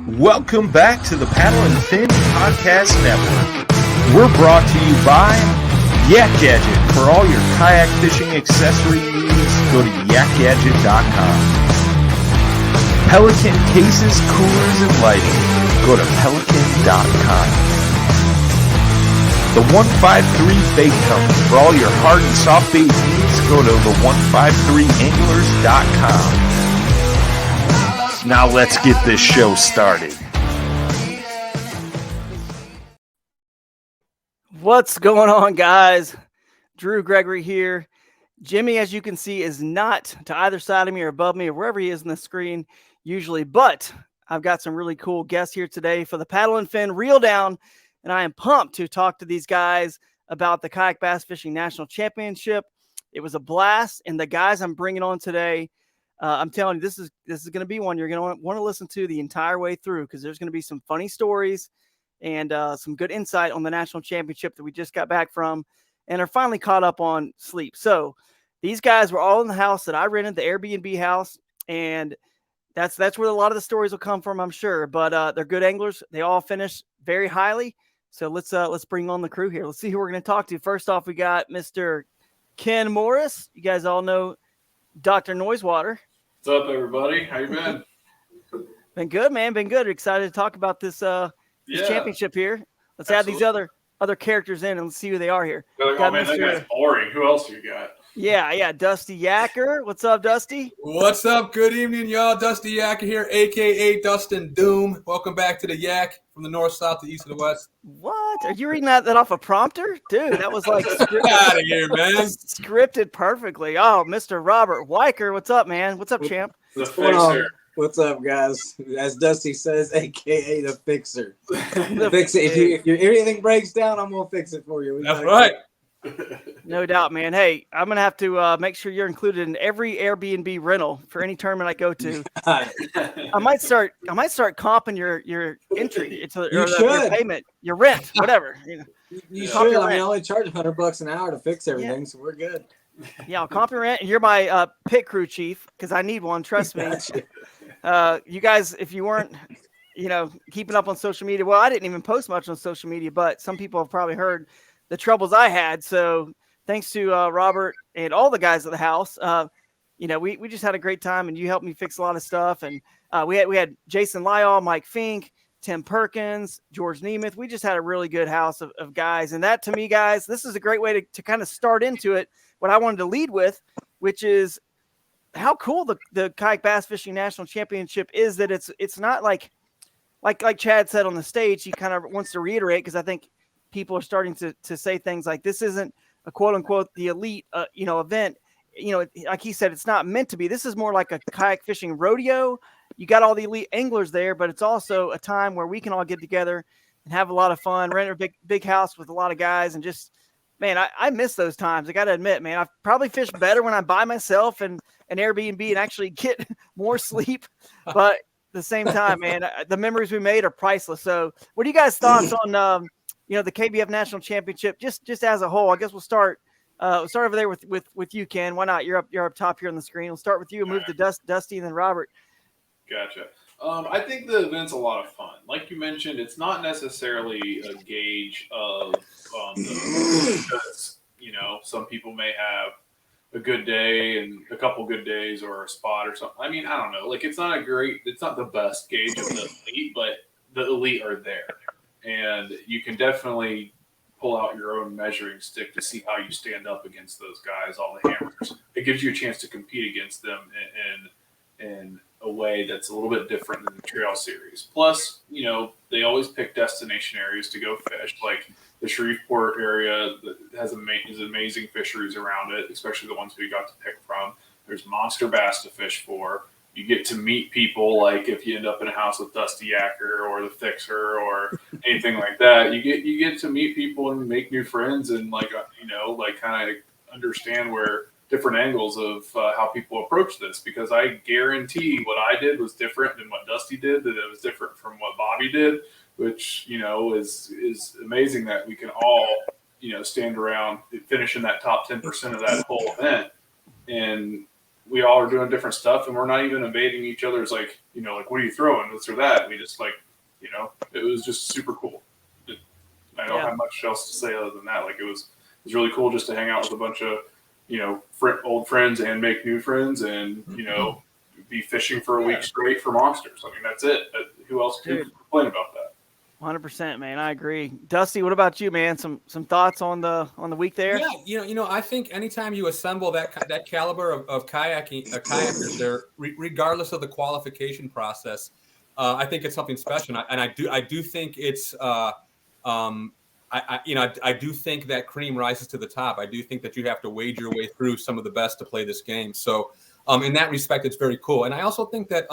Welcome back to the Paddle and Fin Podcast Network. We're brought to you by Yak Gadget. For all your kayak fishing accessory needs, go to yakgadget.com. Pelican cases, coolers, and lighting. Go to pelican.com. The 153 Bait Company. For all your hard and soft bait needs, go to the153anglers.com. Now let's get this show started. What's going on, guys? Gregory here. Jimmy, as you can see, is not to either side of me or above me or wherever he is on the screen usually, but I've got some really cool guests here today for the Paddle and Fin Reel Down, and I am pumped to talk to these guys about the Kayak Bass Fishing National Championship. It was a blast, and the guys I'm bringing on today, I'm telling you, this is going to be one you're going to want to listen to the entire way through, because there's going to be some funny stories and some good insight on the national championship that we just got back from and are finally caught up on sleep. So these guys were all in the house that I rented, the Airbnb house, and that's where a lot of the stories will come from, I'm sure. But they're good anglers. They all finished very highly. So let's bring on the crew here. Let's see who we're going to talk to. First off, we got Mr. Ken Morris. You guys all know Dr. Noisewater. What's up, everybody? How you been? Been good, man. Been good. Excited to talk about this championship here. Let's Absolutely. Add these other characters in and let's see who they are here. Like, oh man, that guy's boring. Who else you got? Yeah, Dusty Yakker. What's up, Dusty? What's up? Good evening, y'all. Dusty Yakker here, a.k.a. Dustin Doom. Welcome back to the Yak from the north, south, the east, and the west. What? Are you reading that off a prompter? Dude, that was like Get out of here, man. Scripted perfectly. Oh, Mr. Robert Weiker. What's up, man? What's up, champ? The fixer. What's up, guys? As Dusty says, a.k.a. the fixer. Fix it. If everything breaks down, I'm going to fix it for you. That's right. No doubt, man. Hey, I'm going to have to make sure you're included in every Airbnb rental for any tournament I go to. I might start comping your entry. Your payment, your rent, whatever. You should. I mean, I only charge $100 an hour to fix everything, so we're good. Yeah, I'll comp your rent. And you're my pit crew chief because I need one. Trust me. You guys, if you weren't, keeping up on social media, well, I didn't even post much on social media, but some people have probably heard the troubles I had. So thanks to Robert and all the guys at the house, we just had a great time, and you helped me fix a lot of stuff. And we had Jason Lyall, Mike Fink, Tim Perkins, George Nemeth. We just had a really good house of guys. And that, to me, guys, this is a great way to kind of start into it. What I wanted to lead with, which is how cool the Kayak Bass Fishing National Championship is, that it's not like Chad said on the stage. He kind of wants to reiterate, because I think people are starting to say things like this isn't a quote unquote the elite event. Like he said, it's not meant to be. This is more like a kayak fishing rodeo. You got all the elite anglers there, but it's also a time where we can all get together and have a lot of fun, rent a big house with a lot of guys, and just, man, I miss those times. I got to admit, man, I probably fish better when I'm by myself and an Airbnb and actually get more sleep. But at the same time, man, the memories we made are priceless. So what are you guys' thoughts on, the KBF National Championship, just as a whole? I guess we'll start over there with you, Ken. Why not? You're up top here on the screen. We'll start with you and move to Dusty and then Robert. Gotcha. I think the event's a lot of fun. Like you mentioned, it's not necessarily a gauge of because some people may have a good day and a couple good days or a spot or something. I mean, I don't know. Like, it's not the best gauge of the elite, but the elite are there, and you can definitely pull out your own measuring stick to see how you stand up against those guys, all the hammers. It gives you a chance to compete against them in a way that's a little bit different than the trail series. Plus, they always pick destination areas to go fish, like the Shreveport area that has amazing fisheries around it, especially the ones we got to pick from. There's monster bass to fish for. You get to meet people, like if you end up in a house with Dusty Yakker or the Fixer or anything like that, you get to meet people and make new friends, and kind of understand where different angles of how people approach this, because I guarantee what I did was different than what Dusty did, that it was different from what Bobby did, which, is amazing that we can all, stand around, finish in that top 10% of that whole event. And we all are doing different stuff, and we're not even invading each other's, like, you know, like, what are you throwing, this or that. We just, like, you know, it was just super cool. I don't have much else to say other than that. Like, it was really cool just to hang out with a bunch of, you know, old friends and make new friends, and, you know, be fishing for a week straight for monsters. I mean, that's it. Who else could complain about that? 100%, man. I agree. Dusty, what about you, man? Some thoughts on the week there? Yeah, you know, I think anytime you assemble that caliber of kayakers there, regardless of the qualification process, I think it's something special. And I do think it's I do think that cream rises to the top. I do think that you have to wade your way through some of the best to play this game. So in that respect, it's very cool. And I also think that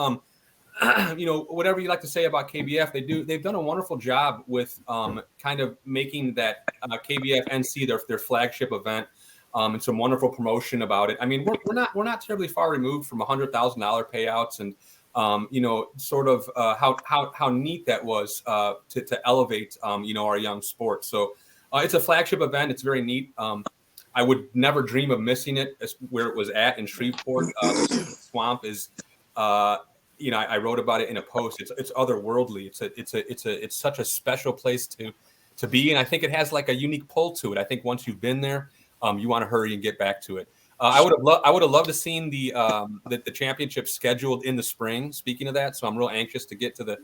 you know, whatever you like to say about KBF, they've done a wonderful job with kind of making that KBF NC their flagship event, and some wonderful promotion about it. I mean, we're not terribly far removed from $100,000 payouts, and you know, sort of how neat that was to elevate you know, our young sport. So it's a flagship event. It's very neat. I would never dream of missing it. Where it was at in Shreveport, the swamp is. You know, I wrote about it in a post. It's otherworldly. It's such a special place to be, and I think it has like a unique pull to it. I think once you've been there, you want to hurry and get back to it. I would have loved to seen the championship scheduled in the spring. Speaking of that, so I'm real anxious to get to the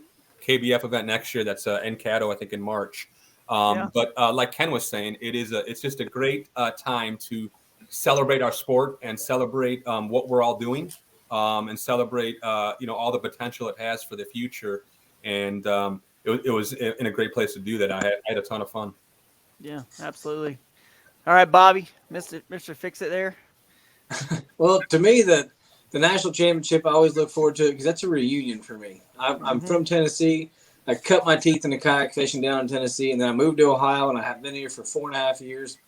KBF event next year. That's in Caddo, I think, in March. But like Ken was saying, it's just a great time to celebrate our sport and celebrate what we're all doing. And celebrate, you know, all the potential it has for the future. And it was in a great place to do that. I had a ton of fun. Yeah, absolutely. All right, Bobby, Mr. Fix It there. Well, to me, the national championship, I always look forward to it because that's a reunion for me. I'm from Tennessee. I cut my teeth in the kayak fishing down in Tennessee, and then I moved to Ohio, and I have been here for 4.5 years.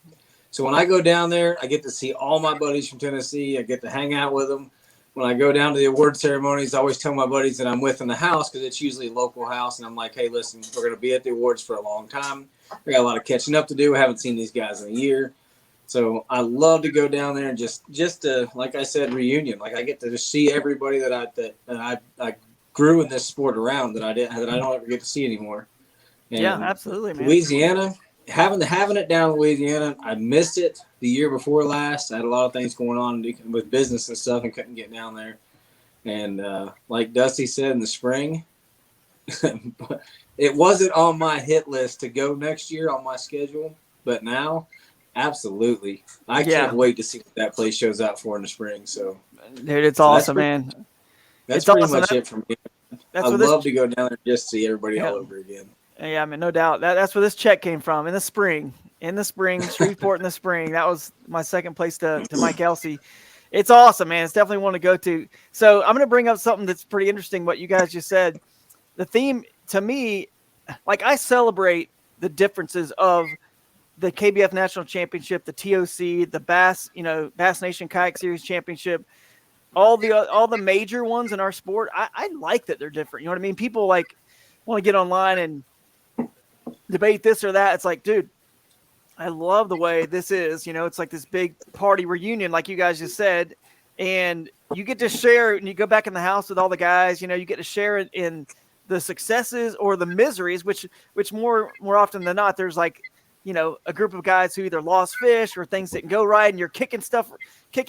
So when I go down there, I get to see all my buddies from Tennessee. I get to hang out with them. When I go down to the award ceremonies, I always tell my buddies that I'm with in the house because it's usually a local house. And I'm like, hey, listen, we're going to be at the awards for a long time. We got a lot of catching up to do. I haven't seen these guys in a year. So I love to go down there and just to, like I said, reunion. Like I get to just see everybody that I grew in this sport around that I don't ever get to see anymore. And yeah, absolutely, man. Louisiana, having it down in Louisiana, I missed it the year before last. I had a lot of things going on with business and stuff and couldn't get down there. And like Dusty said in the spring, it wasn't on my hit list to go next year on my schedule, but now, absolutely. I can't wait to see what that place shows out for in the spring. So, dude, it's awesome, man. That's pretty much it for me. I'd love to go down there and just see everybody all over again. Yeah, I mean, no doubt. That's where this check came from, in the spring. Shreveport in the spring. That was my second place to Mike Elsey. It's awesome, man. It's definitely one to go to. So I'm going to bring up something that's pretty interesting, what you guys just said. The theme, to me, like I celebrate the differences of the KBF National Championship, the TOC, the Bass Nation Kayak Series Championship, all the major ones in our sport. I like that they're different. You know what I mean? People like want to get online and debate this or that. It's like, dude, I love the way this is. You know, it's like this big party reunion, like you guys just said, and you get to share. And you go back in the house with all the guys. You know, you get to share in the successes or the miseries, which more often than not, there's like, you know, a group of guys who either lost fish or things didn't go right, and you're kicking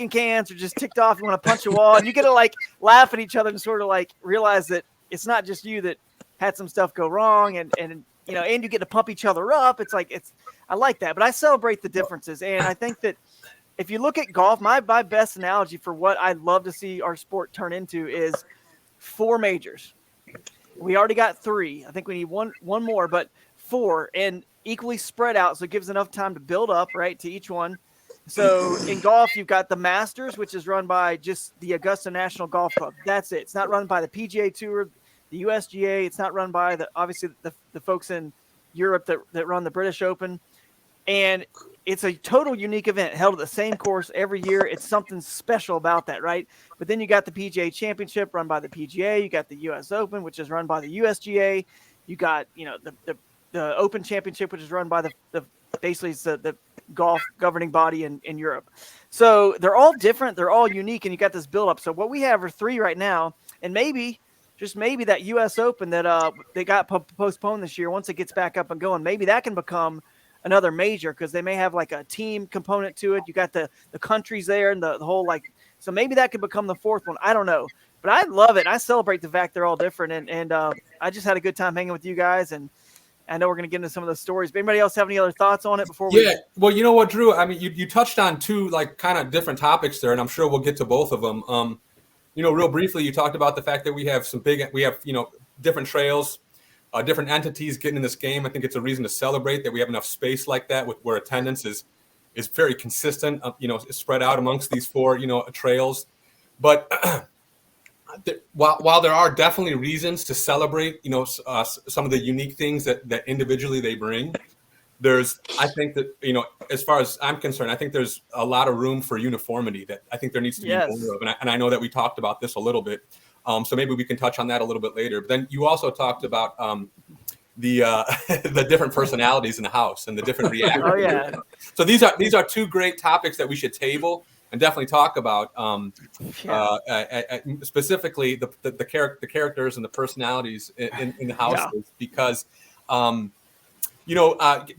cans or just ticked off. You want to punch a wall, and you get to like laugh at each other and sort of like realize that it's not just you that had some stuff go wrong, and you know, and you get to pump each other up. It's like, I like that, but I celebrate the differences. And I think that if you look at golf, my best analogy for what I'd love to see our sport turn into is 4 majors. We already got 3. I think we need one more, but 4 and equally spread out. So it gives enough time to build up, right, to each one. So in golf, you've got the Masters, which is run by just the Augusta National Golf Club. That's it. It's not run by the PGA Tour, the USGA. It's not run by obviously the folks in Europe that run the British Open. And it's a total unique event held at the same course every year. It's something special about that, right? But then you got the PGA Championship run by the PGA. You got the US Open, which is run by the USGA. You got, you know, the Open Championship, which is run by the basically it's the golf governing body in Europe. So they're all different. They're all unique, and you got this build up. So what we have are 3 right now, and maybe, just maybe, that U.S. Open that they got postponed this year, once it gets back up and going, maybe that can become another major, because they may have like a team component to it. You got the countries there and the whole, like, so maybe that could become the 4th one. I don't know. But I love it. I celebrate the fact they're all different. And I just had a good time hanging with you guys. And I know we're going to get into some of those stories. But anybody else have any other thoughts on it before we? Yeah. Well, you know what, Drew? I mean, you touched on 2 like kind of different topics there, and I'm sure we'll get to both of them. Real briefly, you talked about the fact that we have different trails, different entities getting in this game. I think it's a reason to celebrate that we have enough space like that, where attendance is very consistent, spread out amongst these 4, trails. But while there are definitely reasons to celebrate, some of the unique things that individually they bring, I think that, as far as I'm concerned, I think there's a lot of room for uniformity that I think there needs to be more of. And I know that we talked about this a little bit. So maybe we can touch on that a little bit later. But then you also talked about the different personalities in the house and the different reactions. Oh, yeah. So these are 2 great topics that we should table and definitely talk about, specifically the characters and the personalities in the houses, because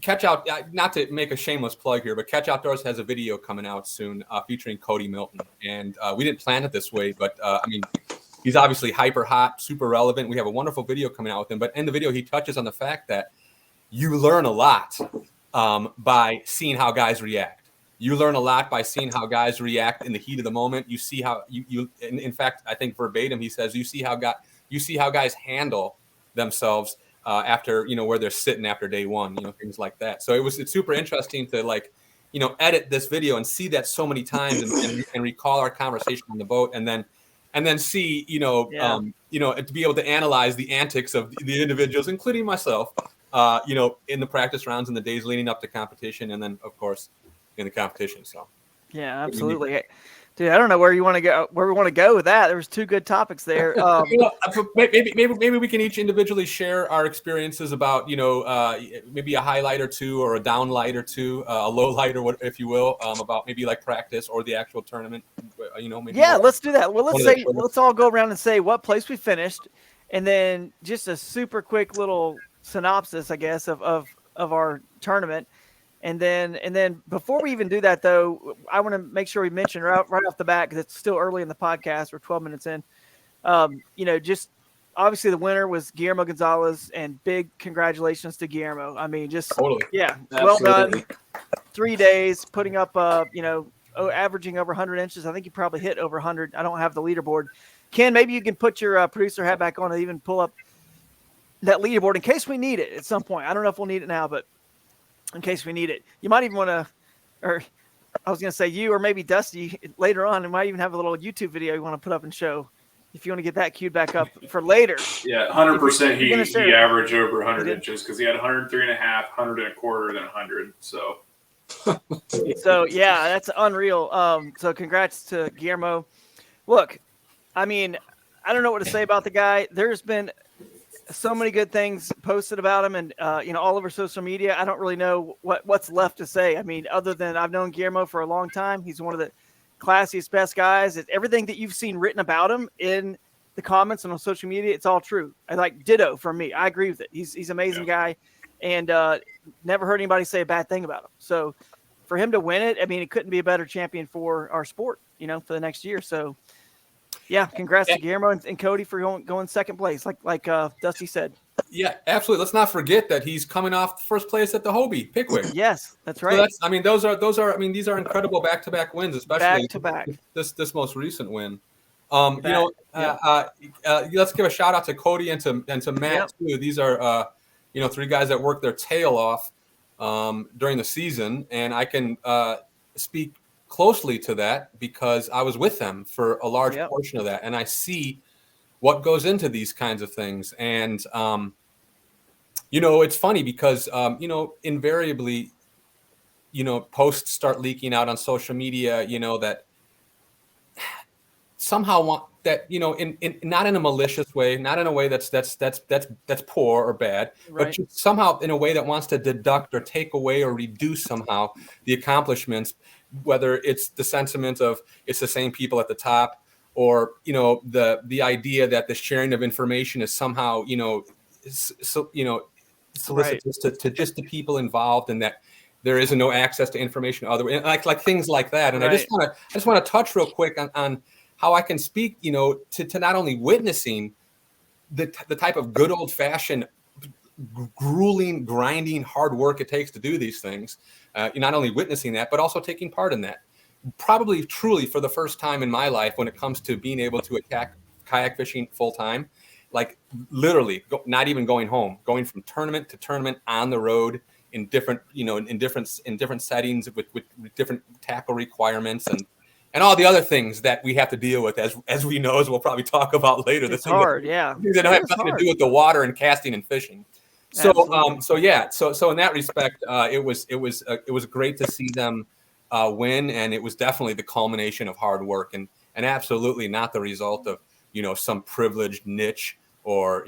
Catch Out, not to make a shameless plug here, but Catch Outdoors has a video coming out soon featuring Cody Milton, and we didn't plan it this way, but he's obviously hyper hot, super relevant. We have a wonderful video coming out with him, but in the video he touches on the fact that you learn a lot by seeing how guys react. You learn a lot by seeing how guys react in the heat of the moment. You see how in fact, I think verbatim, he says, you see how guys handle themselves after, where they're sitting after day one, things like that. So it's super interesting to edit this video and see that so many times and recall our conversation on the boat, and then see, to be able to analyze the antics of the individuals, including myself, in the practice rounds and the days leading up to competition, and then of course in the competition. So yeah, absolutely. Dude, I don't know where we want to go with that. There was 2 good topics there. Maybe we can each individually share our experiences about, maybe a highlight or 2 or a down light or 2, a low light, or what, if you will, about maybe like practice or the actual tournament. Maybe let's do that. Well, let's all go around and say what place we finished, and then just a super quick little synopsis, I guess, of our tournament. And then before we even do that, though, I want to make sure we mention right off the bat, because it's still early in the podcast. We're 12 minutes in. Just obviously the winner was Guillermo Gonzalez, and big congratulations to Guillermo. I mean, just totally. Yeah, Absolutely. Well done. 3 days, putting up, averaging over 100 inches. I think you probably hit over 100. I don't have the leaderboard. Ken, maybe you can put your producer hat back on and even pull up that leaderboard in case we need it at some point. I don't know if we'll need it now, but in case we need it, you might even want to, or I was going to say you, or maybe Dusty later on, and might even have a little YouTube video you want to put up and show if you want to get that queued back up for later. Yeah, 100%. He averaged over 100 inches, because he had 103 and a half, 100 and a quarter, then 100. So yeah, that's unreal. So congrats to Guillermo. Look, I mean, I don't know what to say about the guy. There's been so many good things posted about him, and all over social media. I don't really know what's left to say. I mean, other than I've known Guillermo for a long time. He's one of the classiest, best guys. Everything that you've seen written about him in the comments and on social media, it's all true. I like ditto from me. I agree with it. He's an amazing guy, and never heard anybody say a bad thing about him. So for him to win it, I mean, it couldn't be a better champion for our sport, for the next year. So yeah, congrats to Guillermo and Cody for going second place, like Dusty said. Yeah, absolutely. Let's not forget that he's coming off first place at the Hobie, Pickwick. Yes, that's right. So these are incredible back-to-back wins, especially back-to-back. This most recent win. Let's give a shout out to Cody and to Matt too. These are 3 guys that worked their tail off during the season, and I can speak closely to that because I was with them for a large portion of that, and I see what goes into these kinds of things. And it's funny because invariably posts start leaking out on social media, that somehow want that, in not in a malicious way, not in a way that's poor or bad, but just somehow in a way that wants to deduct or take away or reduce somehow the accomplishments, whether it's the sentiment of it's the same people at the top, or the idea that the sharing of information is somehow solicitous to just the people involved, and that there is no access to information other like things like that. And I just want to touch real quick on how I can speak, to not only witnessing the type of good old fashioned grueling, grinding, hard work it takes to do these things, not only witnessing that, but also taking part in that. Probably truly for the first time in my life when it comes to being able to attack kayak fishing full time, like literally not even going home, going from tournament to tournament on the road in different, in different settings with different tackle requirements and all the other things that we have to deal with, as we know, as we'll probably talk about later. It's hard, yeah. Things that don't have nothing to do with the water and casting and fishing. So, so in that respect, it was great to see them win, and it was definitely the culmination of hard work, and absolutely not the result of some privileged niche or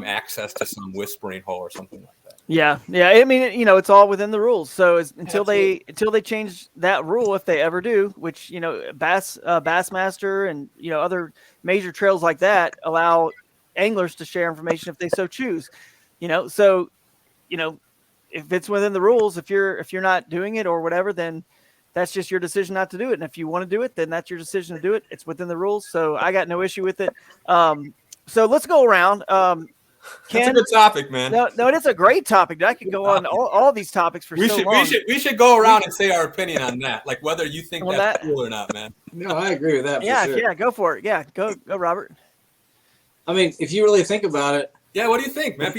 access to some whispering hole or something like that. Yeah. I mean, it's all within the rules. So until they change that rule, if they ever do, which Bassmaster and other major trails like that allow anglers to share information if they so choose. So if it's within the rules, if you're not doing it or whatever, then that's just your decision not to do it. And if you want to do it, then that's your decision to do it. It's within the rules. So I got no issue with it. So let's go around. Ken, that's a good topic, man. No, it is a great topic. I could go on all these topics for so long. We should go around and say our opinion on that, like whether you think that's cool or not, man. No, I agree with that. Yeah, go for it. Yeah, go, Robert. I mean, if you really think about it. Yeah, what do you think, man?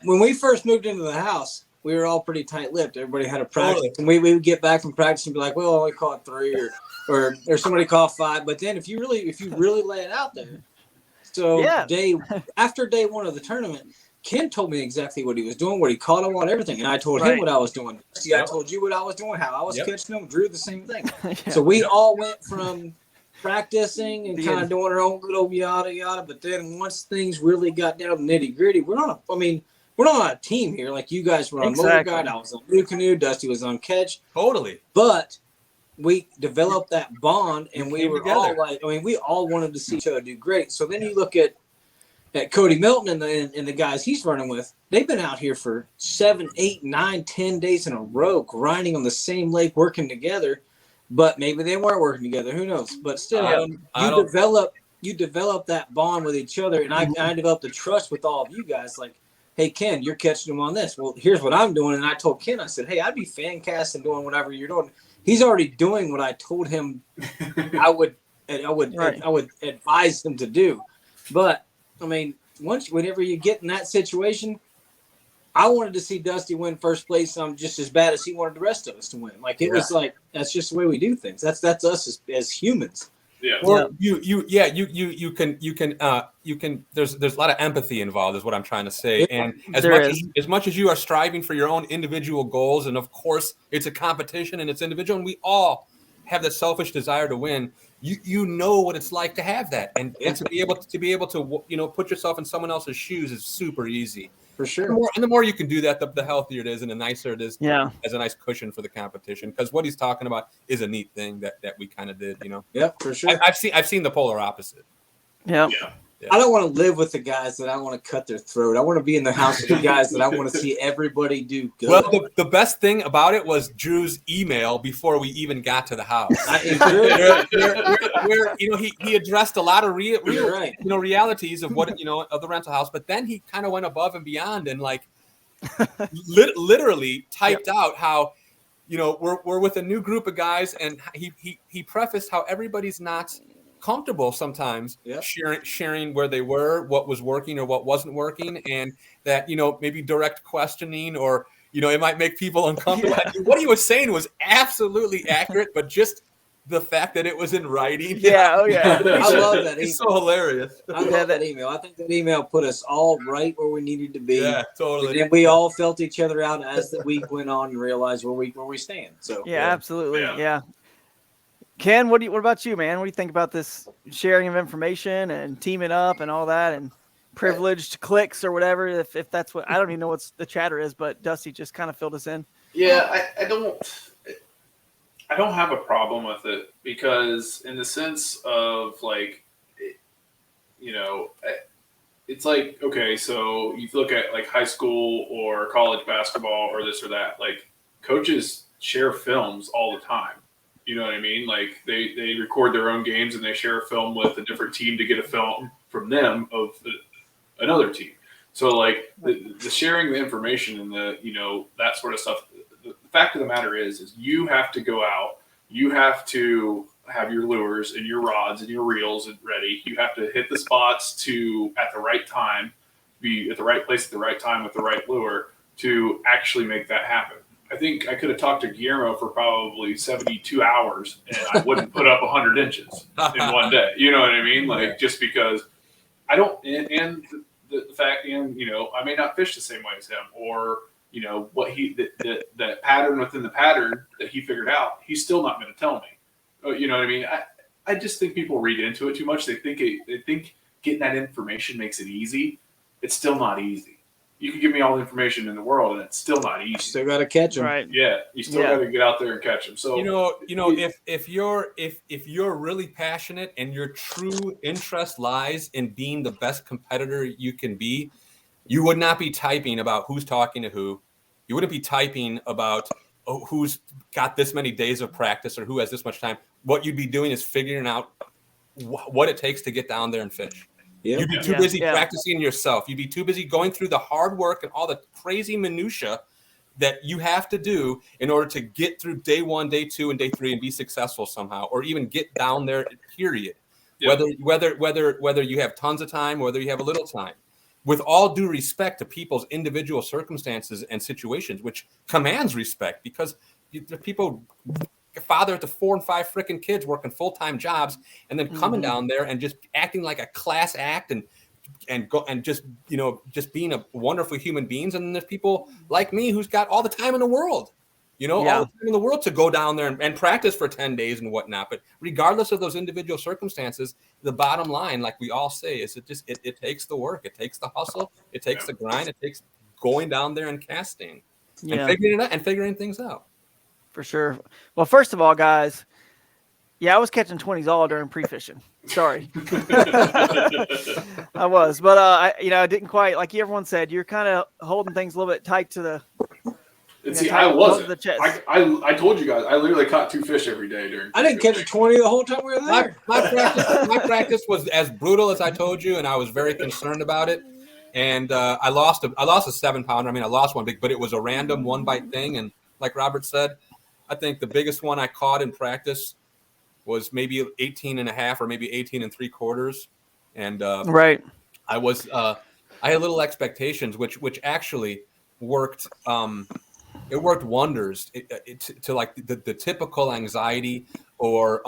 When we first moved into the house, we were all pretty tight-lipped. Everybody had a practice, and we would get back from practice and be like, "Well, we caught 3, or somebody caught 5." But then, if you really lay it out there, so after day 1 of the tournament, Ken told me exactly what he was doing, what he caught him on, everything, and I told him what I was doing. See, I told you what I was doing, how I was catching them. Drew the same thing. So we all went from practicing and kind of doing our own good old yada yada. But then once things really got down to nitty gritty, we're not on a team here. Like you guys were on Motor Guide, I was on Blue Canoe, Dusty was on Catch. Totally. But we developed that bond, and we were all like, we all wanted to see each other do great. So then you look at Cody Milton and the guys he's running with. They've been out here for 7, 8, 9, 10 days in a row, grinding on the same lake, working together. But maybe they weren't working together. Who knows? But still, you develop that bond with each other, and I developed the trust with all of you guys. Like, hey, Ken, you're catching them on this. Well, here's what I'm doing, and I told Ken, I said, hey, I'd be fan casting, doing whatever you're doing. He's already doing what I told him I would advise him to do. But I mean, whenever you get in that situation, I wanted to see Dusty win first place. I'm just as bad as he wanted the rest of us to win. Like it was like that's just the way we do things. That's us as humans. Yeah. Well, you can. There's a lot of empathy involved, is what I'm trying to say. And as much as you are striving for your own individual goals, and of course it's a competition and it's individual, and we all have the selfish desire to win. You know what it's like to have that, and to be able to put yourself in someone else's shoes is super easy. For sure. And the more you can do that, the healthier it is, and the nicer it is. Yeah. As a nice cushion for the competition, because what he's talking about is a neat thing that we kind of did. Yeah, for sure. I've seen the polar opposite. Yeah. I don't want to live with the guys that I want to cut their throat. I want to be in the house with the guys that I want to see everybody do good. Well, the best thing about it was Drew's email before we even got to the house. where he addressed a lot of realities of what of the rental house, but then he kind of went above and beyond and literally typed out how we're with a new group of guys, and he prefaced how everybody's not comfortable sometimes sharing where they were, what was working or what wasn't working, and that maybe direct questioning or it might make people uncomfortable. What he was saying was absolutely accurate, but just the fact that it was in writing. I love that. It's so hilarious. I love that email. I think that email put us all right where we needed to be. Yeah, totally. And we all felt each other out as the week went on and realized where we stand. So absolutely. Yeah. Ken, what about you, man? What do you think about this sharing of information and teaming up and all that and privileged clicks or whatever? If that's what, I don't even know what the chatter is, but Dusty just kind of filled us in. Yeah, I don't have a problem with it because in the sense of like, you know, it's like, okay, so you look at like high school or college basketball or this or that, like coaches share films all the time. You know what I mean? Like they record their own games and they share a film with a different team to get a film from them of another team. So like the sharing the information and the, you know, that sort of stuff. The fact of the matter is you have to go out. You have to have your lures and your rods and your reels ready. You have to hit the spots at the right time, be at the right place at the right time with the right lure to actually make that happen. I think I could have talked to Guillermo for probably 72 hours and I wouldn't put up 100 inches in one day. You know what I mean? Like just because I don't, and the fact, and, you know, I may not fish the same way as him or, you know, what that pattern within the pattern that he figured out, he's still not going to tell me. You know what I mean? I just think people read into it too much. They think getting that information makes it easy. It's still not easy. You can give me all the information in the world, and it's still not easy. Still got to catch them, right? Yeah, you still got to get out there and catch them. So if you're really passionate and your true interest lies in being the best competitor you can be, you would not be typing about who's talking to who. You wouldn't be typing about who's got this many days of practice or who has this much time. What you'd be doing is figuring out what it takes to get down there and fish. Yep. You'd be too busy practicing yourself. You'd be too busy going through the hard work and all the crazy minutia that you have to do in order to get through day 1, day 2, and day 3 and be successful somehow, or even get down there, period. Yep. Whether you have tons of time, whether you have a little time. With all due respect to people's individual circumstances and situations, which commands respect because the people father to 4 and 5 freaking kids working full-time jobs and then coming down there and just acting like a class act and just, you know, just being a wonderful human beings. And then there's people like me who's got all the time in the world, you know, all the time in the world to go down there and practice for 10 days and whatnot. But regardless of those individual circumstances, the bottom line, like we all say, is it takes the work. It takes the hustle. It takes the grind. It takes going down there and casting and figuring it out and figuring things out. For sure. Well, first of all, guys, I was catching 20s all during pre-fishing. Sorry. I was, but I didn't quite, like everyone said, you're kind of holding things a little bit tight to the. See, I wasn't. I told you guys, I literally caught 2 fish every day during. I didn't catch a 20 the whole time we were there. My practice was as brutal as I told you, and I was very concerned about it. And I lost a 7-pounder. I mean, I lost one big, but it was a random 1-bite thing. And like Robert said, I think the biggest one I caught in practice was maybe 18 and a half or maybe 18 3/4. And right. I had little expectations, which actually worked. It worked wonders to like the typical anxiety or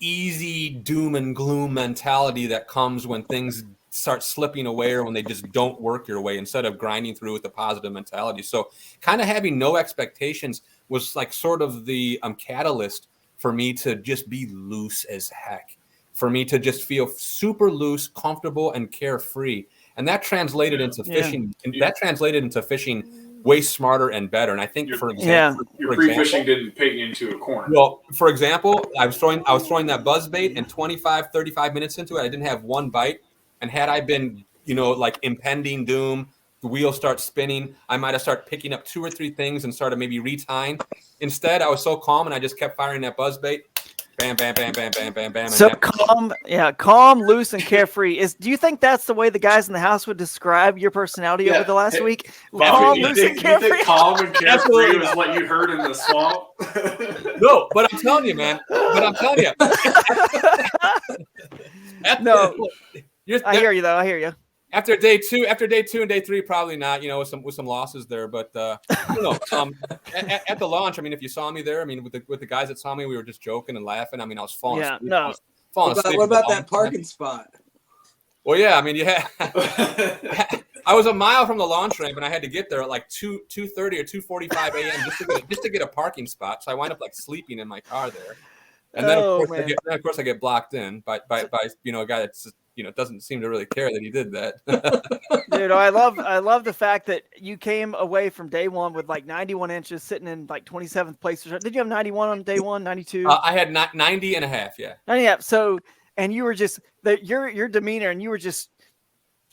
easy doom and gloom mentality that comes when things start slipping away or when they just don't work your way instead of grinding through with a positive mentality. So kind of having no expectations was like sort of the catalyst for me to just be loose as heck, for me to just feel super loose, comfortable, and carefree. And that translated into fishing. And that translated into fishing way smarter and better. And I think, for example, your pre-fishing didn't paint you into a corner. Well, for example, I was throwing that buzz bait, and 25, 35 minutes into it, I didn't have one bite. And had I been, like impending doom, the wheel starts spinning, I might have started picking up 2 or 3 things and started maybe retying. Instead, I was so calm and I just kept firing that buzz bait. Bam, bam, bam, bam, bam, bam, bam. So calm, loose, and carefree. Do you think that's the way the guys in the house would describe your personality over the last week? Calm, loose, and carefree. You think calm and carefree was what you heard in the swamp? No, but I'm telling you, man. I hear you, though. I hear you. After day 2 and day 3, probably not. With some losses there, but I don't know. At the launch, I mean, if you saw me there, I mean, with the guys that saw me, we were just joking and laughing. I mean, I was falling asleep. What about that parking spot? Well, yeah, I mean, I was a mile from the launch ramp, and I had to get there at like 2:30 or 2:45 a.m. just to get a parking spot. So I wound up like sleeping in my car there. And then Oh, of man. course I get blocked in by a guy that's doesn't seem to really care that he did that. Dude, I love the fact that you came away from day one with like 91 inches, sitting in like 27th place. Did you have 91 on day one, 92? I had 90 and a half, yeah. 90, so, and you were just your demeanor, and you were just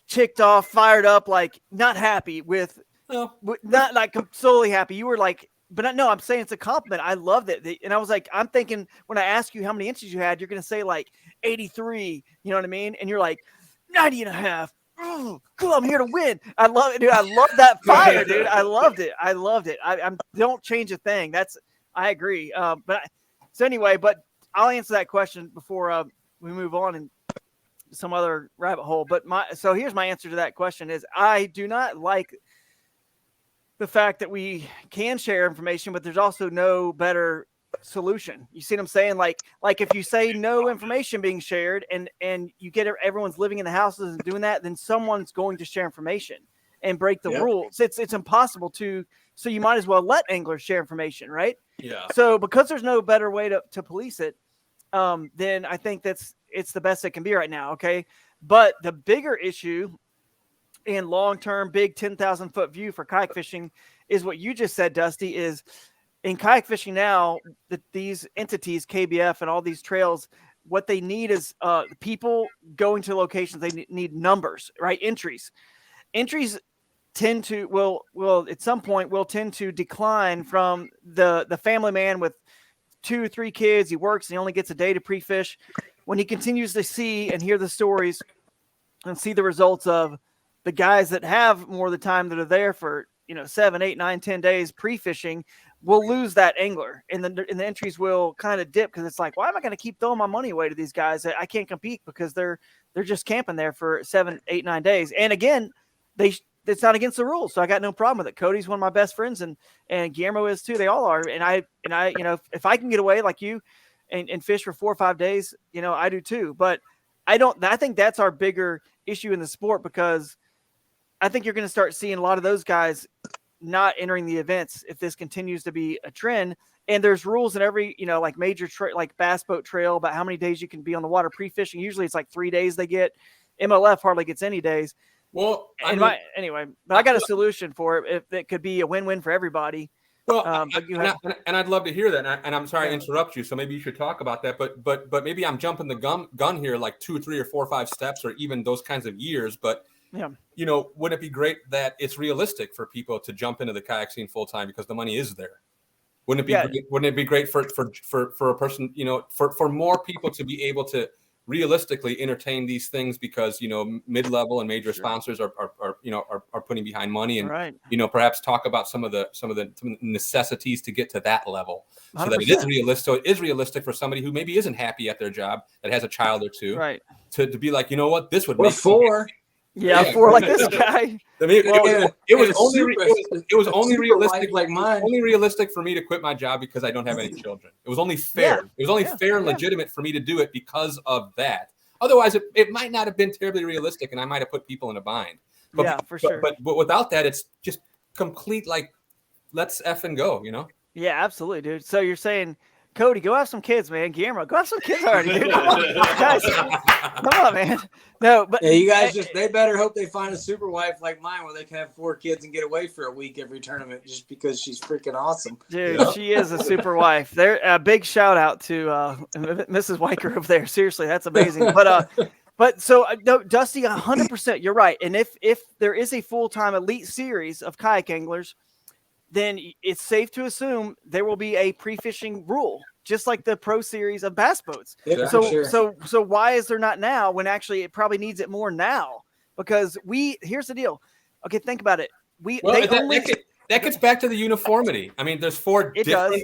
chicked off, fired up, like not happy with not like solely happy. You were like, but no, I'm saying it's a compliment. I loved it. And I was like, I'm thinking when I ask you how many inches you had, you're going to say like 83, you know what I mean? And you're like 90 and a half. Oh, cool. I'm here to win. I love it, dude. I love that fire, dude. I loved it. I don't change a thing. I agree. So anyway, but I'll answer that question before we move on and some other rabbit hole. But so here's my answer to that question is I do not like the fact that we can share information, but there's also no better solution. You see what I'm saying? Like if you say no information being shared and you get everyone's living in the houses and doing that, then someone's going to share information and break the rules. It's impossible to, so you might as well let anglers share information, right? Yeah. So because there's no better way to police it, then I think it's the best it can be right now. Okay. But the bigger issue in long-term big 10,000 foot view for kayak fishing is what you just said, Dusty, is in kayak fishing now that these entities, KBF and all these trails, what they need is people going to locations. They need numbers, right? Entries tend to will at some point will tend to decline from the family man with 2 or 3 kids. He works and he only gets a day to pre-fish. When he continues to see and hear the stories and see the results of the guys that have more of the time that are there for 7, 8, 9, 10 days pre-fishing, will lose that angler, and the entries will kind of dip because it's like, why am I going to keep throwing my money away to these guys? I can't compete because they're just camping there for 7, 8, 9 days. And again, it's not against the rules, so I got no problem with it. Cody's one of my best friends, and Guillermo is too. They all are, and I if I can get away like you and fish for 4 or 5 days, I do too. But I think that's our bigger issue in the sport, because I think you're going to start seeing a lot of those guys not entering the events if this continues to be a trend. And there's rules in every, like major like bass boat trail about how many days you can be on the water pre-fishing. Usually it's like 3 days they get. MLF hardly gets any days. Well, anyway, but I got a solution for it. If it could be a win-win for everybody. Well, and I'd love to hear that. And I'm sorry to interrupt you, so maybe you should talk about that. But maybe I'm jumping the gun here, like 2, 3, or 4, or 5 steps, or even those kinds of years. But wouldn't it be great that it's realistic for people to jump into the kayak scene full time because the money is there? Wouldn't it be great, wouldn't it be great for a person, for more people to be able to realistically entertain these things, because mid-level and major sponsors are putting behind money, and perhaps talk about some of the necessities to get to that level, so 100%. That it is realistic. So it is realistic for somebody who maybe isn't happy at their job, that has a child or two, right? To be like, what, this would make 4. For like this guy. I mean, it was only realistic, like mine. Only realistic for me to quit my job because I don't have any children. It was only fair. It was only fair and legitimate for me to do it because of that. Otherwise, it might not have been terribly realistic, and I might have put people in a bind. But, for sure. But without that, it's just complete, like, let's effing go. Yeah, absolutely, dude. So you're saying, Cody, go have some kids, man. Guillermo, go have some kids already, dude. Come on, guys. Come on, man. No, but you guys they better hope they find a super wife like mine where they can have 4 kids and get away for a week every tournament just because she's freaking awesome. Dude, she is a super wife. There, a big shout out to Mrs. Weiker over there. Seriously, that's amazing. But so no, Dusty, 100%. You're right. And if there is a full-time elite series of kayak anglers, then it's safe to assume there will be a pre-fishing rule, just like the pro series of bass boats. Yeah, so why is there not now, when actually it probably needs it more now? Because here's the deal. Okay, think about it. That gets back to the uniformity. I mean, there's 4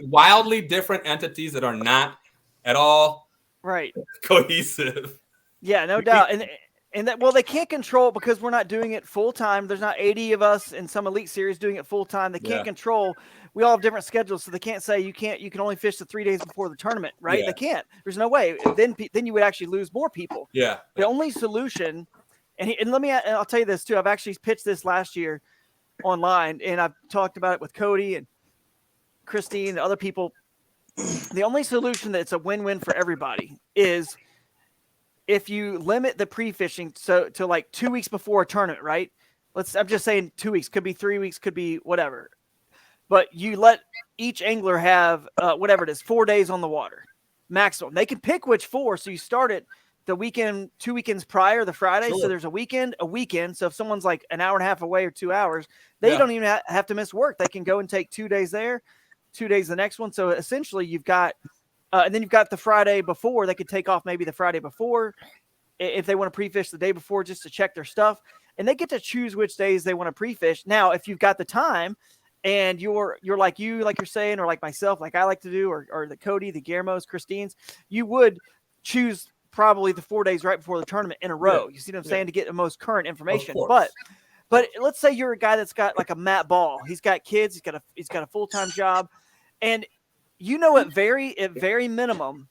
wildly different entities that are not at all cohesive. Yeah, no doubt. And that, well, they can't control, because we're not doing it full time. There's not 80 of us in some elite series doing it full time. They can't control. We all have different schedules, so they can't say you can only fish the 3 days before the tournament, right? They can't. There's no way. Then you would actually lose more people. Yeah. The only solution, and I'll tell you this too. I've actually pitched this last year online, and I've talked about it with Cody and Christine and other people. the only solution that's a win-win for everybody is if you limit the pre-fishing to like 2 weeks before a tournament, right? I'm just saying 2 weeks, could be 3 weeks, could be whatever. But you let each angler have whatever it is, 4 days on the water maximum. They can pick which 4, so you start it the weekend, 2 weekends prior, the Friday. Sure. So there's a weekend. So if someone's like an hour and a half away or 2 hours, they don't even have to miss work. They can go and take 2 days there, 2 days the next one. So essentially you've got, and then you've got the Friday before. They could take off maybe the Friday before if they want to pre-fish the day before just to check their stuff. And they get to choose which days they want to pre-fish. Now, if you've got the time and you're like you're saying, or like myself, like I like to do, or the Cody, the Guillermo's, Christine's, you would choose probably the 4 days right before the tournament in a row. You see what I'm saying? To get the most current information. But let's say you're a guy that's got like a Matt Ball. He's got kids. He's got a full-time job, and at very minimum,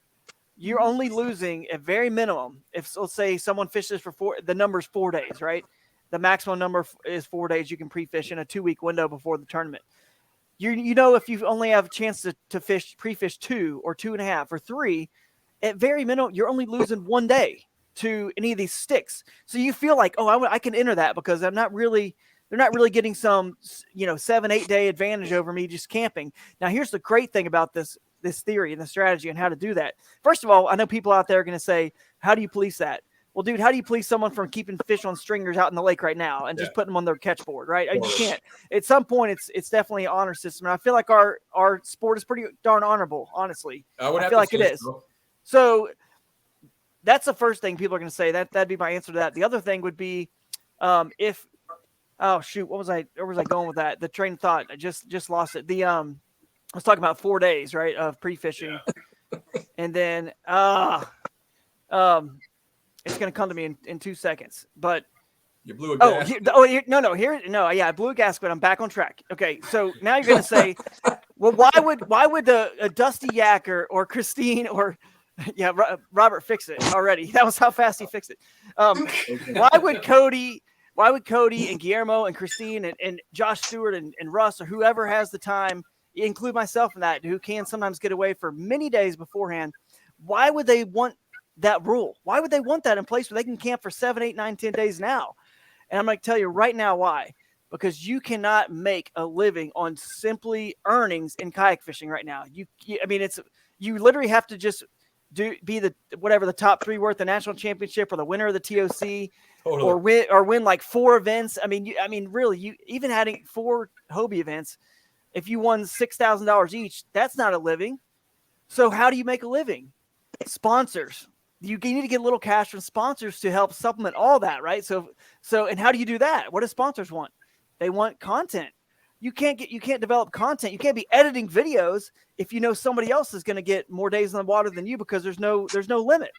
you're only losing at very minimum. If let's say someone fishes for the number's 4 days, right? The maximum number is 4 days you can pre-fish in a 2 week window before the tournament. If you only have a chance to pre-fish 2 or 2.5 or 3, at very minimum, you're only losing 1 day to any of these sticks. So you feel like, I can enter that because they're not really getting some, 7-8 day advantage over me just camping. Now, here's the great thing about this theory and the strategy and how to do that. First of all, I know people out there are going to say, how do you police that? Well, dude, how do you police someone from keeping fish on stringers out in the lake right now and just putting them on their catch board, right? You can't. At some point, it's definitely an honor system. And I feel like our sport is pretty darn honorable, honestly. I feel like it is. So that's the first thing people are going to say. That'd be my answer to that. The other thing would be where was I going with that? The train of thought. I just lost it. I was talking about 4 days, right, of pre-fishing. And then it's going to come to me in 2 seconds. But you blew a gas. I blew a gas, but I'm back on track. Okay, so now you're going to say, well, why would a Dusty Yakker or Christine or Robert fix it already? That was how fast he fixed it. Why would Cody and Guillermo and Christine and Josh Stewart and Russ or whoever has the time, include myself in that, who can sometimes get away for many days beforehand, why would they want that rule? Why would they want that in place where they can camp for 7, 8, 9, 10 days now? And I'm going to tell you right now why. Because you cannot make a living on simply earnings in kayak fishing right now. You literally have to just be the top 3 worth the national championship or the winner of the TOC, totally. or win like 4 events. Really, you even having 4 Hobie events, if you won $6,000 each, that's not a living. So how do you make a living? Sponsors. You need to get a little cash from sponsors to help supplement all that, right? So, and how do you do that? What do sponsors want? They want content. You can't develop content. You can't be editing videos if you know somebody else is going to get more days on the water than you, because there's no limit.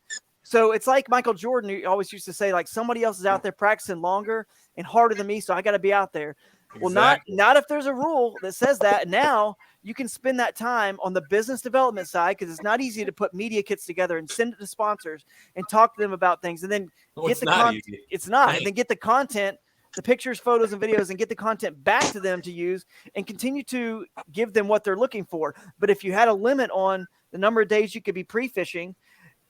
So it's like Michael Jordan, who always used to say, like, somebody else is out there practicing longer and harder than me, so I got to be out there. Exactly. Well, not if there's a rule that says that. Now you can spend that time on the business development side, because it's not easy to put media kits together and send it to sponsors and talk to them about things, and then get the content. It's not, and then get the content, the pictures, photos, and videos, and get the content back to them to use and continue to give them what they're looking for. But if you had a limit on the number of days you could be pre-fishing,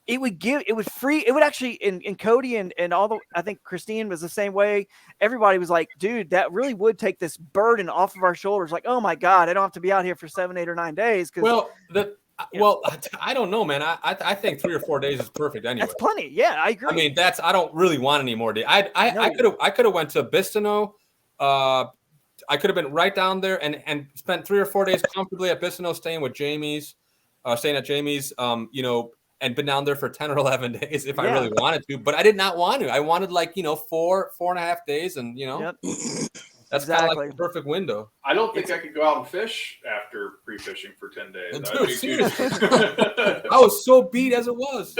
it would actually, in Cody and all I think Christine was the same way. Everybody was like, dude, that really would take this burden off of our shoulders. Like, oh my God, I don't have to be out here for 7, 8, or 9 days. I don't know, man. I think 3 or 4 days is perfect anyway. That's plenty. Yeah, I agree. I don't really want any more days. I could have went to Bistineau. I could have been right down there and spent 3 or 4 days comfortably at Bistineau, staying at Jamie's, and been down there for 10 or 11 days if I really wanted to, but I did not want to. I wanted 4.5 days, and that's kind of like the perfect window. I don't think I could go out and fish after pre-fishing for 10 days. Dude, seriously. I was so beat as it was.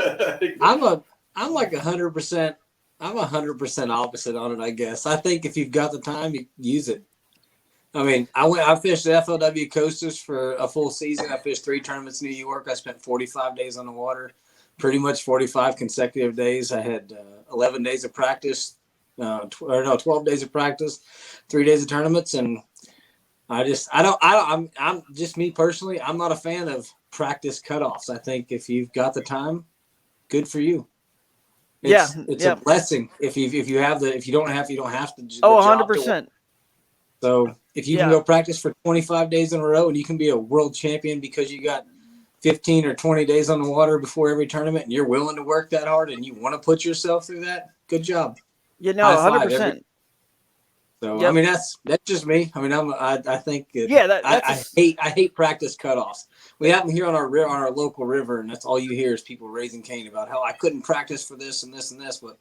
I'm 100%. I'm 100% opposite on it, I guess. I think if you've got the time, you use it. I fished the FLW Coasters for a full season. I fished 3 tournaments in New York. I spent 45 days on the water, pretty much 45 consecutive days. I had 11 days of practice, 12 days of practice, 3 days of tournaments. And I'm just me personally. I'm not a fan of practice cutoffs. I think if you've got the time, good for you. It's a blessing if you don't have to. Oh, 100%. So if you can go practice for 25 days in a row and you can be a world champion because you got 15 or 20 days on the water before every tournament and you're willing to work that hard and you want to put yourself through that, good job. 100%. So I mean that's just me. I mean I think I hate practice cutoffs. We have them here on our local river, and that's all you hear is people raising Cain about how I couldn't practice for this and this and this. But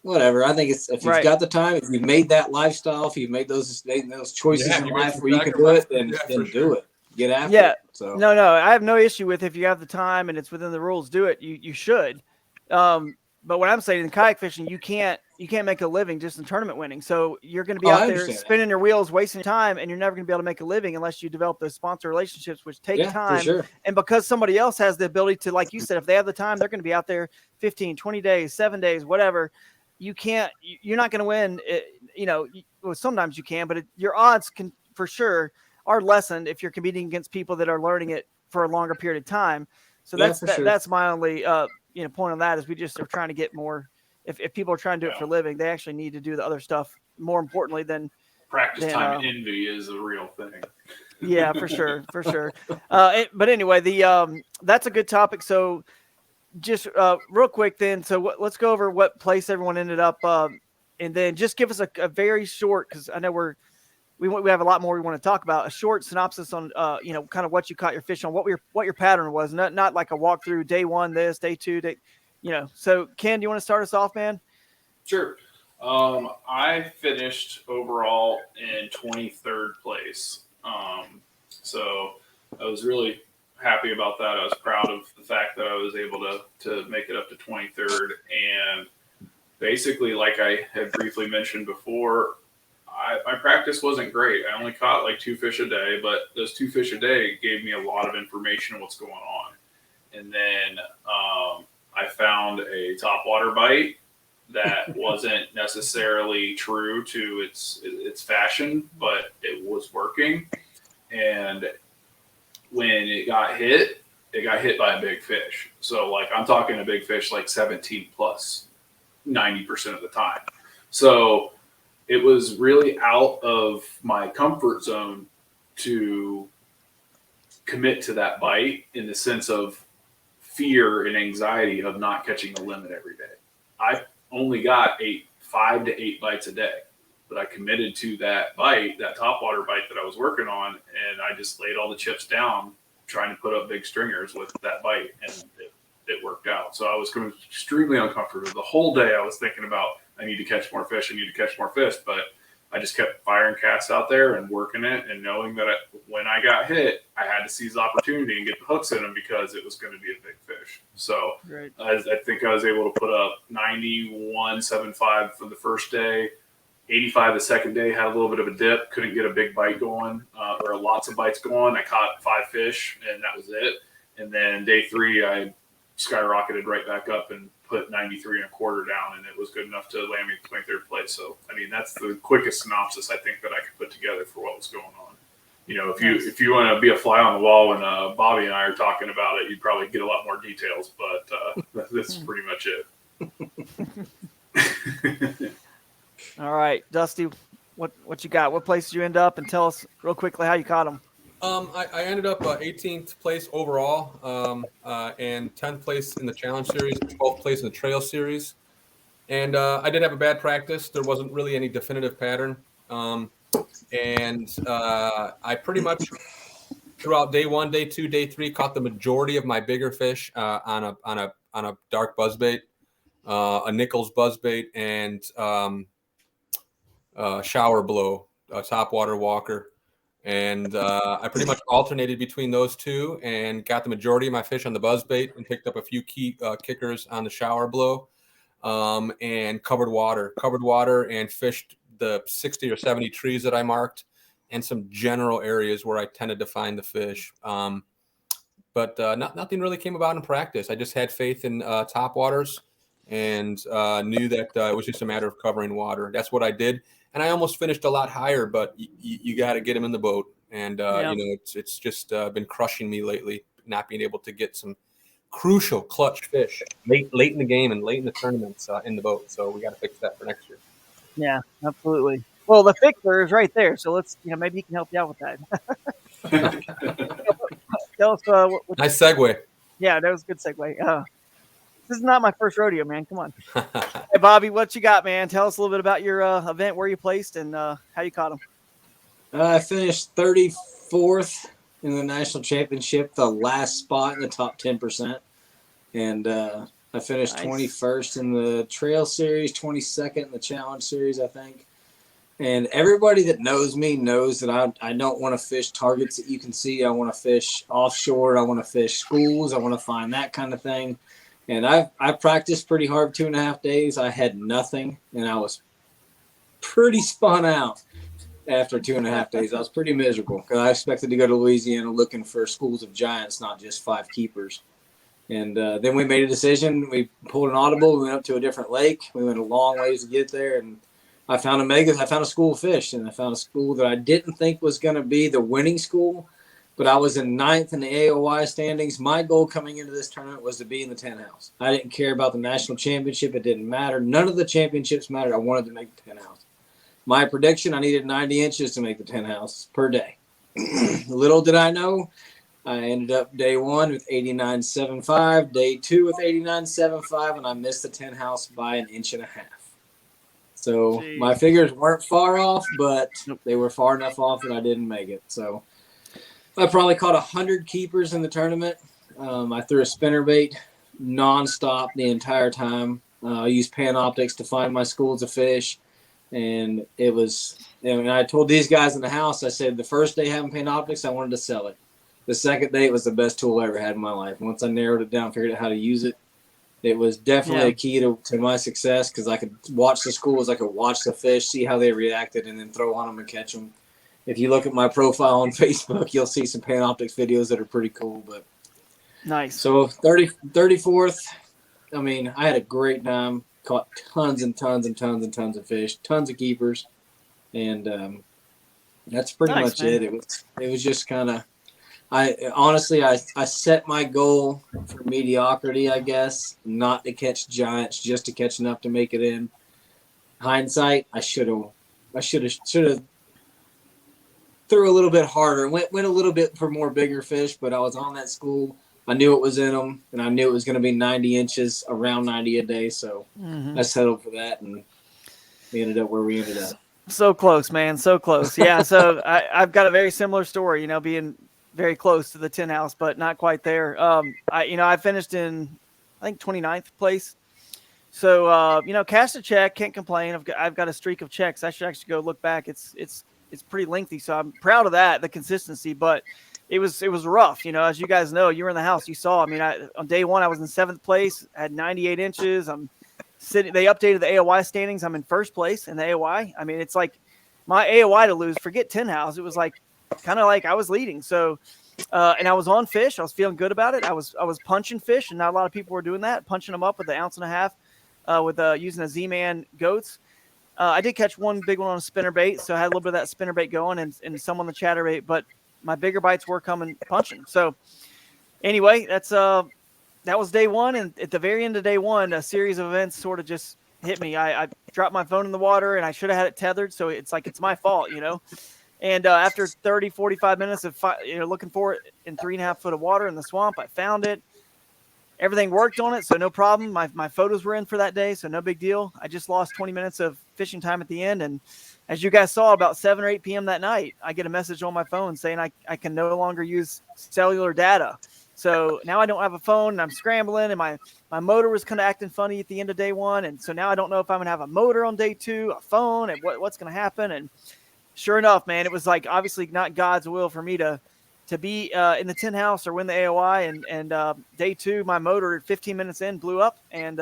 whatever. I think it's if you've got the time, if you've made that lifestyle, if you've made those choices in life where you can do it, then do it. Get after it. So no, I have no issue with if you have the time and it's within the rules, do it. You should. But what I'm saying in kayak fishing, you can't make a living just in tournament winning. So you're going to be out there spinning your wheels, wasting time, and you're never going to be able to make a living unless you develop those sponsor relationships, which take time. For sure. And because somebody else has the ability to, like you said, if they have the time, they're going to be out there 15, 20 days, 7 days, whatever. You're not going to win. Well, sometimes you can, but your odds can for sure are lessened if you're competing against people that are learning it for a longer period of time. So that's my only point on that is we just are trying to get more. If people are trying to do it for a living, they actually need to do the other stuff more importantly than practice time. Envy is a real thing. Yeah, for sure. But anyway, that's a good topic. So just real quick then. So let's go over what place everyone ended up, and then just give us a very short, because I know we have a lot more we want to talk about. A short synopsis on kind of what you caught your fish on, what your pattern was, not like a walkthrough day one, this day two, day. So Ken, do you want to start us off, man? Sure. I finished overall in 23rd place. So I was really happy about that. I was proud of the fact that I was able to make it up to 23rd. And basically, like I had briefly mentioned before, my practice wasn't great. I only caught like 2 fish a day, but those 2 fish a day gave me a lot of information on what's going on. And then I found a topwater bite that wasn't necessarily true to its fashion, but it was working. And when it got hit by a big fish. So like I'm talking a big fish like 17 plus 90% of the time. So it was really out of my comfort zone to commit to that bite in the sense of fear and anxiety of not catching the limit every day. I only got 5 to 8 bites a day, but I committed to that bite, that topwater bite that I was working on, and I just laid all the chips down trying to put up big stringers with that bite, and it worked out. So I was extremely uncomfortable. The whole day I was thinking about, I need to catch more fish, but I just kept firing casts out there and working it and knowing that when I got hit, I had to seize the opportunity and get the hooks in them because it was going to be a big fish. So I think I was able to put up 91.75 for the first day, 85 the second day, had a little bit of a dip, couldn't get a big bite going or lots of bites going. I caught 5 fish and that was it. And then day 3, I skyrocketed right back up and put 93 1/4 down, and it was good enough to land me 23rd place. So, I mean, that's the quickest synopsis I think that I could put together for what was going on. If you want to be a fly on the wall when Bobby and I are talking about it, you'd probably get a lot more details, but that's pretty much it. All right, Dusty, what you got? What place did you end up? And tell us real quickly how you caught them. I ended up 18th place overall and 10th place in the challenge series, 12th place in the trail series. And I did have a bad practice. There wasn't really any definitive pattern. And I pretty much throughout day 1, day 2, day 3 caught the majority of my bigger fish on a dark buzzbait, a Nichols buzzbait, and shower blow, a topwater walker. And I pretty much alternated between those two and got the majority of my fish on the buzzbait and picked up a few key kickers on the shower blow and covered water and fished the 60 or 70 trees that I marked and some general areas where I tended to find the fish. But nothing really came about in practice. I just had faith in topwaters and knew that it was just a matter of covering water. That's what I did. And I almost finished a lot higher, but you got to get them in the boat. And, it's just been crushing me lately, not being able to get some crucial clutch fish late in the game and late in the tournaments in the boat. So we got to fix that for next year. Yeah, absolutely. Well, the fixer is right there. So let's, maybe he can help you out with that. Tell us what Nice segue. Yeah, that was a good segue. This is not my first rodeo, man. Come on. Hey, Bobby, what you got, man? Tell us a little bit about your event, where you placed, and how you caught them. I finished 34th in the national championship, the last spot in the top 10%. And I finished 21st in the trail series, 22nd in the challenge series, I think. And everybody that knows me knows that I don't want to fish targets that you can see. I want to fish offshore. I want to fish schools. I want to find that kind of thing. And I practiced pretty hard 2.5 days. I had nothing, and I was pretty spun out after 2.5 days. I was pretty miserable because I expected to go to Louisiana looking for schools of giants, not just 5 keepers. And then we made a decision. We pulled an audible. We went up to a different lake. We went a long ways to get there, and I found a school of fish, and I found a school that I didn't think was going to be the winning school, but I was in 9th in the AOY standings. My goal coming into this tournament was to be in the 10 house. I didn't care about the national championship. It didn't matter. None of the championships mattered. I wanted to make the 10 house. My prediction, I needed 90 inches to make the 10 house per day. Little did I know, I ended up day 1 with 89.75, day 2 with 89.75, and I missed the 10 house by 1.5 inches. So my figures weren't far off, but they were far enough off that I didn't make it. So I probably caught 100 keepers in the tournament. I threw a spinnerbait nonstop the entire time. I used Panoptics to find my schools of fish. And it was, and I told these guys in the house, I said, the first day having Panoptics, I wanted to sell it. The second day, it was the best tool I ever had in my life. Once I narrowed it down, figured out how to use it, it was definitely a key to my success because I could watch the schools, I could watch the fish, see how they reacted, and then throw on them and catch them. If you look at my profile on Facebook, you'll see some Panoptics videos that are pretty cool. But nice. So 34th, I mean, I had a great time. Caught tons and tons and tons and tons of fish, tons of keepers, and that's pretty much it. It was just kind of, I set my goal for mediocrity, I guess, not to catch giants, just to catch enough to make it in. Hindsight, I should have threw a little bit harder, went a little bit for more bigger fish, but I was on that school. I knew it was in them, and I knew it was going to be 90 inches, around 90 a day. So I settled for that, and we ended up where we ended up. So close, man. So close. Yeah. So I've got a very similar story, being very close to the 10 house, but not quite there. I finished in, I think, 29th place. So, cast a check, can't complain. I've got a streak of checks. I should actually go look back. It's pretty lengthy. So I'm proud of that, the consistency, but it was rough. As you guys know, you were in the house, you saw, on day 1, I was in 7th place, I had 98 inches. I'm sitting, they updated the AOY standings. I'm in 1st place in the AOY. It's like my AOY to lose, forget 10 house. It was like, kind of like I was leading. So, and I was on fish. I was feeling good about it. I was punching fish, and not a lot of people were doing that, punching them up with 1.5 ounce, with using a Z-Man goats. I did catch one big one on a spinnerbait. So I had a little bit of that spinnerbait going and some on the chatterbait, but my bigger bites were coming punching. So anyway, that was day 1. And at the very end of day 1, a series of events sort of just hit me. I dropped my phone in the water, and I should have had it tethered. So it's like, it's my fault, And after 30, 45 minutes of looking for it in 3.5 foot of water in the swamp, I found it. Everything worked on it, so no problem. My photos were in for that day, so no big deal. I just lost 20 minutes of fishing time at the end, and as you guys saw, about 7 or 8 p.m. that night, I get a message on my phone saying I can no longer use cellular data. So now I don't have a phone, and I'm scrambling, and my motor was kind of acting funny at the end of day 1, and so now I don't know if I'm going to have a motor on day 2, a phone, and what's going to happen. And sure enough, man, it was like obviously not God's will for me to be in the 10 house or win the AOI. And day 2, my motor 15 minutes in blew up. And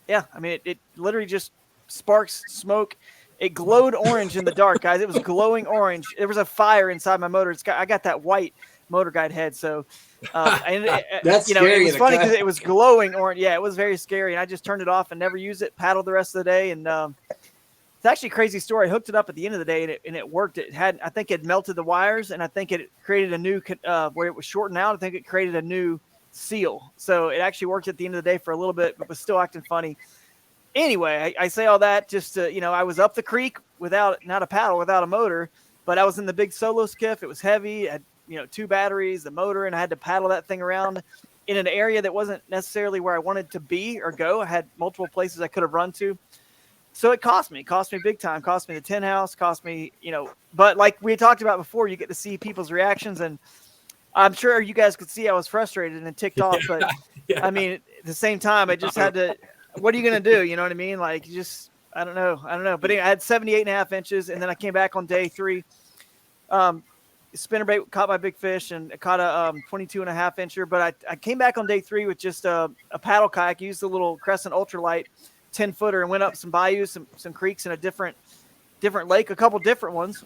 it literally just sparks smoke. It glowed orange in the dark, guys. It was glowing orange. There was a fire inside my motor. I got that white motor guide head. So, and That's you know, scary it was in a funny because kayak. it was glowing orange. Yeah, it was very scary. And I just turned it off and never used it, paddled the rest of the day. And it's actually a crazy story. I hooked it up at the end of the day and it worked. I think it melted the wires, and I think it created a new, where it was shortened out. I think it created a new seal. So it actually worked at the end of the day for a little bit, but was still acting funny. Anyway, I say all that just to, you know, I was up the creek without, not a paddle, without a motor, but I was in the big solo skiff. It was heavy. I had, you know, 2 batteries, the motor, and I had to paddle that thing around in an area that wasn't necessarily where I wanted to be or go. I had multiple places I could have run to. So it cost me big time, cost me the tin house, cost me, you know, but like we talked about before, you get to see people's reactions, and I'm sure you guys could see I was frustrated and ticked off, but I mean, at the same time, I just had to, what are you going to do? You know what I mean? Like, you just, I don't know. But anyway, I had 78.5 inches, and then I came back on day 3. Spinnerbait caught my big fish, and it caught a 22.5 incher. But I came back on day 3 with just a paddle kayak, used the little Crescent Ultralight 10-footer, and went up some bayous, some creeks, and a different lake, a couple different ones,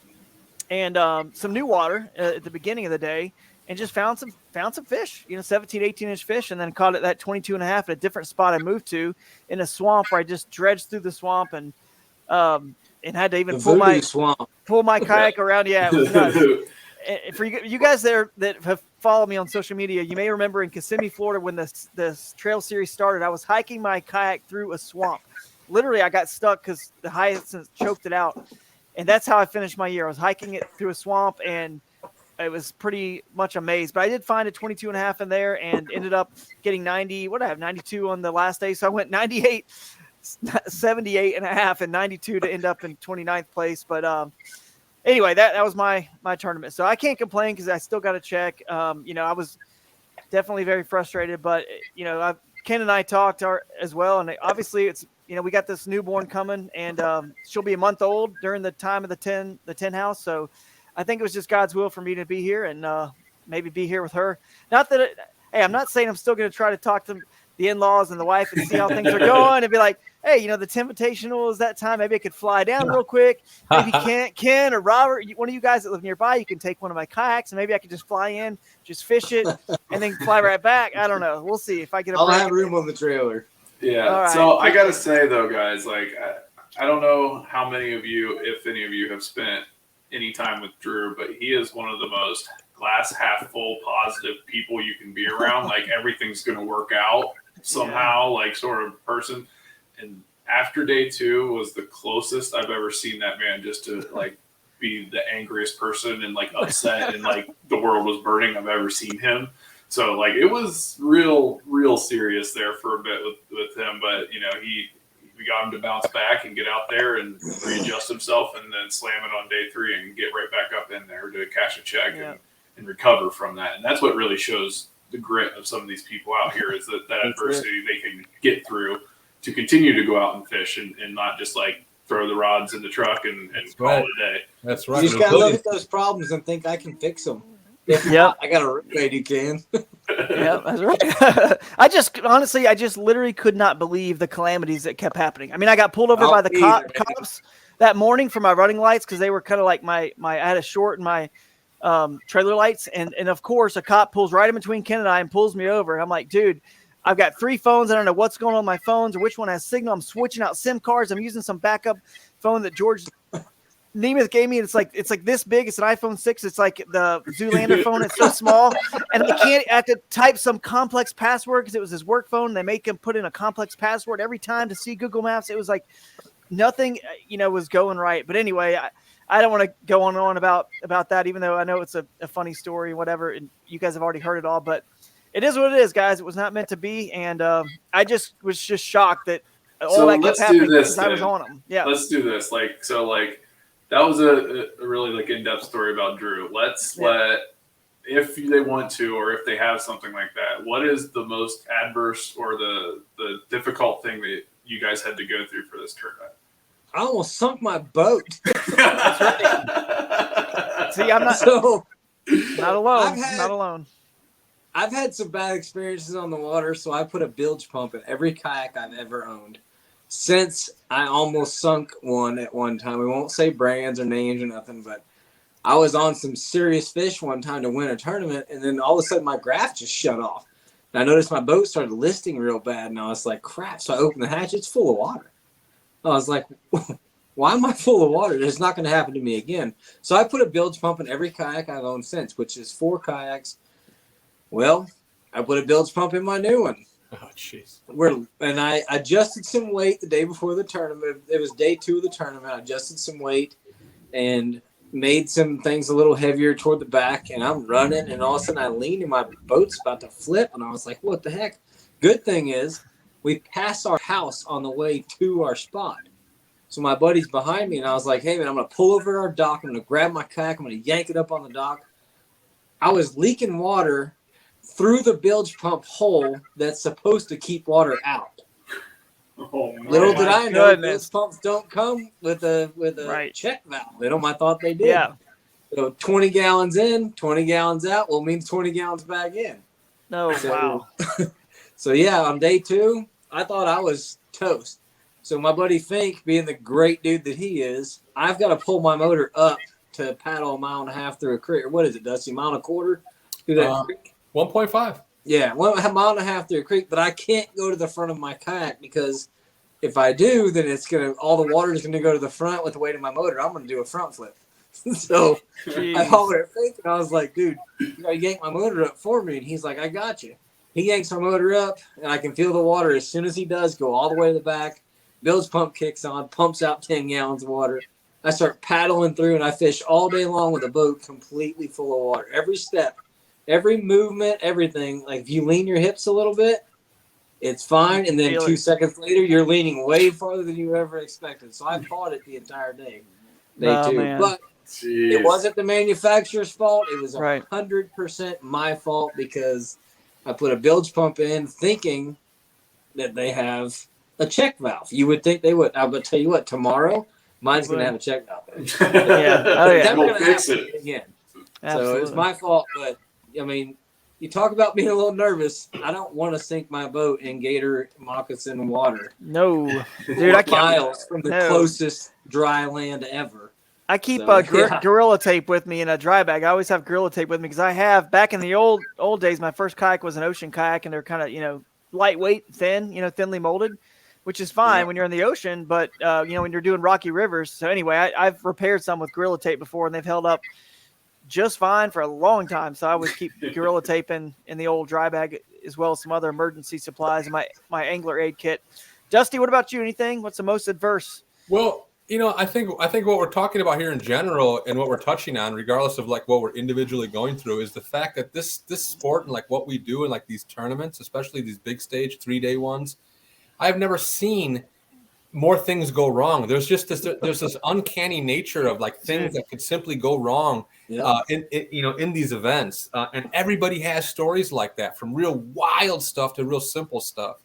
and some new water at the beginning of the day, and just found some fish, you know, 17, 18-inch fish, and then caught it that 22.5 at a different spot I moved to in a swamp where I just dredged through the swamp and had to even pull my kayak around. Yeah, it was nuts. For you guys that have followed me on social media, you may remember in Kissimmee, Florida, when this trail series started, I was hiking my kayak through a swamp. Literally, I got stuck because the hyacinths choked it out, and that's how I finished my year. I was hiking it through a swamp, and it was pretty much a maze. But I did find a 22.5 in there, and ended up getting 90. What did I have? 92 on the last day, so I went 98, 78.5, and 92 to end up in 29th place. But anyway, that was my tournament. So I can't complain because I still got to check. You know, I was definitely very frustrated, but you know, Ken and I talked as well, and obviously it's, you know, we got this newborn coming, and she'll be a month old during the time of the 10 house. So I think it was just God's will for me to be here and maybe be here with her. Not that hey, I'm not saying I'm still going to try to talk to the in-laws and the wife and see how things are going and be like, hey, you know, the Invitational is that time. Maybe I could fly down real quick. Maybe Ken or Robert, one of you guys that live nearby, you can take one of my kayaks, and maybe I could just fly in, just fish it, and then fly right back. I don't know. We'll see if I get a break. I'll have room on the trailer. Yeah. All right. So I got to say, though, guys, like, I don't know how many of you, if any of you, have spent any time with Drew, but he is one of the most glass half full positive people you can be around. Like, everything's going to work out somehow, like, sort of person. And after day 2 was the closest I've ever seen that man just to like be the angriest person and like upset and like the world was burning I've ever seen him. So like it was real serious there for a bit with him, but you know, we got him to bounce back and get out there and readjust himself and then slam it on day 3 and get right back up in there to cash a check and recover from that. And that's what really shows the grit of some of these people out here is that adversity they can get through to continue to go out and fish and not just like throw the rods in the truck and call it a day. That's right. You just gotta look at those problems and think I can fix them. Yep. I got a roommate who can. Yeah, that's right. I just literally could not believe the calamities that kept happening. I mean, I got pulled over by the cops that morning for my running lights because they were kind of like I had a short in my trailer lights, and of course a cop pulls right in between Ken and I and pulls me over. And I'm like, dude, I've got 3 phones. I don't know what's going on with my phones or which one has signal. I'm switching out SIM cards. I'm using some backup phone that George Nemeth gave me. And it's like this big. It's an iPhone 6. It's like the Zoolander phone. It's so small. And I have to type some complex password because it was his work phone. They make him put in a complex password every time to see Google Maps. It was like nothing, you know, was going right. But anyway, I don't want to go on and on about that, even though I know it's a funny story, whatever. And you guys have already heard it all, but it is what it is, guys. It was not meant to be, and I just was shocked that all that kept happening because I was on them. Yeah, let's do this. That was a really like in-depth story about Drew. Let's let, if they want to, or if they have something like that, what is the most adverse or the difficult thing that you guys had to go through for this tournament? I almost sunk my boat. That's right. See, I'm not not alone. Not alone. I've had some bad experiences on the water, so I put a bilge pump in every kayak I've ever owned. Since I almost sunk one at one time. We won't say brands or names or nothing, but I was on some serious fish one time to win a tournament, and then all of a sudden my graph just shut off. And I noticed my boat started listing real bad, and I was like, crap. So I opened the hatch. It's full of water. I was like, why am I full of water? It's not going to happen to me again. So I put a bilge pump in every kayak I've owned since, which is 4 kayaks. Well, I put a bilge pump in my new one. Oh, jeez. And I adjusted some weight the day before the tournament. It was day 2 of the tournament. I adjusted some weight and made some things a little heavier toward the back. And I'm running, and all of a sudden I leaned, and my boat's about to flip. And I was like, what the heck? Good thing is we passed our house on the way to our spot. So my buddy's behind me, and I was like, hey, man, I'm going to pull over our dock. I'm going to grab my kayak. I'm going to yank it up on the dock. I was leaking water through the bilge pump hole that's supposed to keep water out. Oh, Little did I know, goodness. bilge pumps don't come with a Right. check valve. I thought they did. Yeah. So 20 gallons in, 20 gallons out, well, means 20 gallons back in. No, So- wow. So, yeah, on day 2, I thought I was toast. So my buddy Fink, being the great dude that he is, I've got to pull my motor up to paddle 1.5 miles through a creek. Or what is it, Dusty? 1.25 miles through that creek? 1.5. Yeah, 1.5 miles through a creek, but I can't go to the front of my kayak because if I do, then all the water is gonna go to the front with the weight of my motor. I'm gonna do a front flip. So I Jeez. hollered at Fink, and I was like, dude, you gotta yank my motor up for me. And he's like, I got you. He yanks my motor up, and I can feel the water as soon as he does go all the way to the back. Bill's pump kicks on, pumps out 10 gallons of water. I start paddling through, and I fish all day long with a boat completely full of water. Every step, every movement, everything. Like if you lean your hips a little bit, it's fine. And then Feel 2 it. seconds later, you're leaning way farther than you ever expected. So I fought it the entire day. Day Oh, 2. man. But Jeez. it wasn't the manufacturer's fault. It was Right. 100% my fault because I put a bilge pump in thinking that they have a check valve. You would think they would. I would tell you what, tomorrow, mine's going to have a check valve. Yeah. Oh, yeah. Never We'll gonna fix happen it. again. Absolutely. So it's my fault, but I mean, you talk about being a little nervous. I don't want to sink my boat in gator moccasin water. No, dude, I can't. miles from the No. closest dry land ever. I keep So, yeah. gorilla tape with me in a dry bag. I always have gorilla tape with me because I have back in the old days. My first kayak was an ocean kayak, and they're kind of lightweight, thin, thinly molded, which is fine Yeah. when you're in the ocean. But when you're doing rocky rivers. So anyway, I've repaired some with gorilla tape before, and they've held up just fine for a long time. So I would keep gorilla tape in the old dry bag as well as some other emergency supplies and my angler aid kit. Dusty, what about you? Anything? What's the most adverse? Well, I think what we're talking about here in general and what we're touching on, regardless of like what we're individually going through, is the fact that this sport and like what we do in like these tournaments, especially these big stage 3-day ones, I've never seen more things go wrong. There's just this uncanny nature of like things that could simply go wrong in these events, and everybody has stories like that, from real wild stuff to real simple stuff.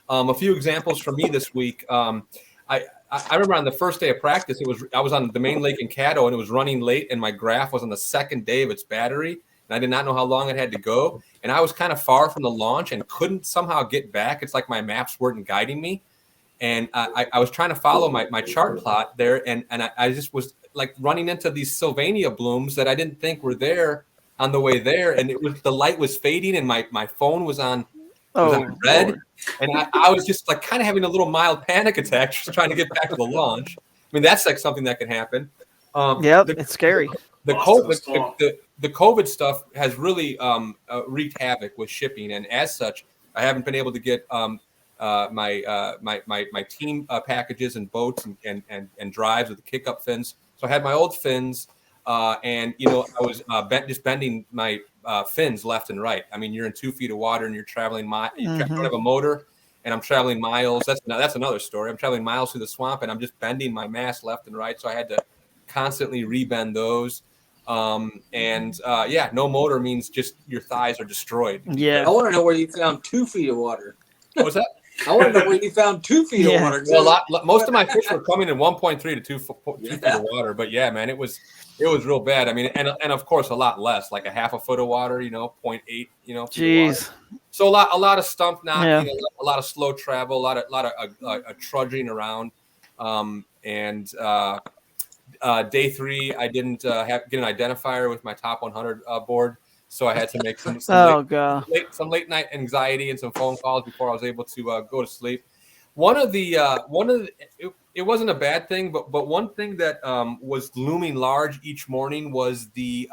A few examples from me this week. I remember on the first day of practice, I was on the main lake in Caddo, and it was running late, and my graph was on the second day of its battery, and I did not know how long it had to go, and I was kind of far from the launch and couldn't somehow get back. It's like my maps weren't guiding me, and I was trying to follow my chart plot there, and I just was like running into these Sylvania blooms that I didn't think were there on the way there, and the light was fading, and my phone was on. On red, Lord. and I was just like kind of having a little mild panic attack, just trying to get back to the launch. I mean, that's like something that can happen. It's scary. The COVID stuff has really wreaked havoc with shipping, and as such, I haven't been able to get my team packages and boats and drives with the kick-up fins. So I had my old fins, and I was just bending my fins left and right. I mean, you're in 2 feet of water and you're traveling you don't have a motor, and I'm traveling miles. That's another story. I'm traveling miles through the swamp, and I'm just bending my mast left and right. So I had to constantly rebend those. No motor means just your thighs are destroyed. Yeah. I want to know where you found 2 feet of water. What was that? I want to know where you found 2 feet of water. Well, most of my fish were coming in 1.3 to 2 feet of water, but yeah, man, it was real bad. I mean, and of course a lot less, like a half a foot of water, 0.8, feet of water. Jeez. So a lot of stump knocking, a lot of slow travel, a lot of trudging around, day 3, I didn't get an identifier with my top 100 board, so I had to make some late night anxiety and some phone calls before I was able to go to sleep. It wasn't a bad thing, but one thing that was looming large each morning was the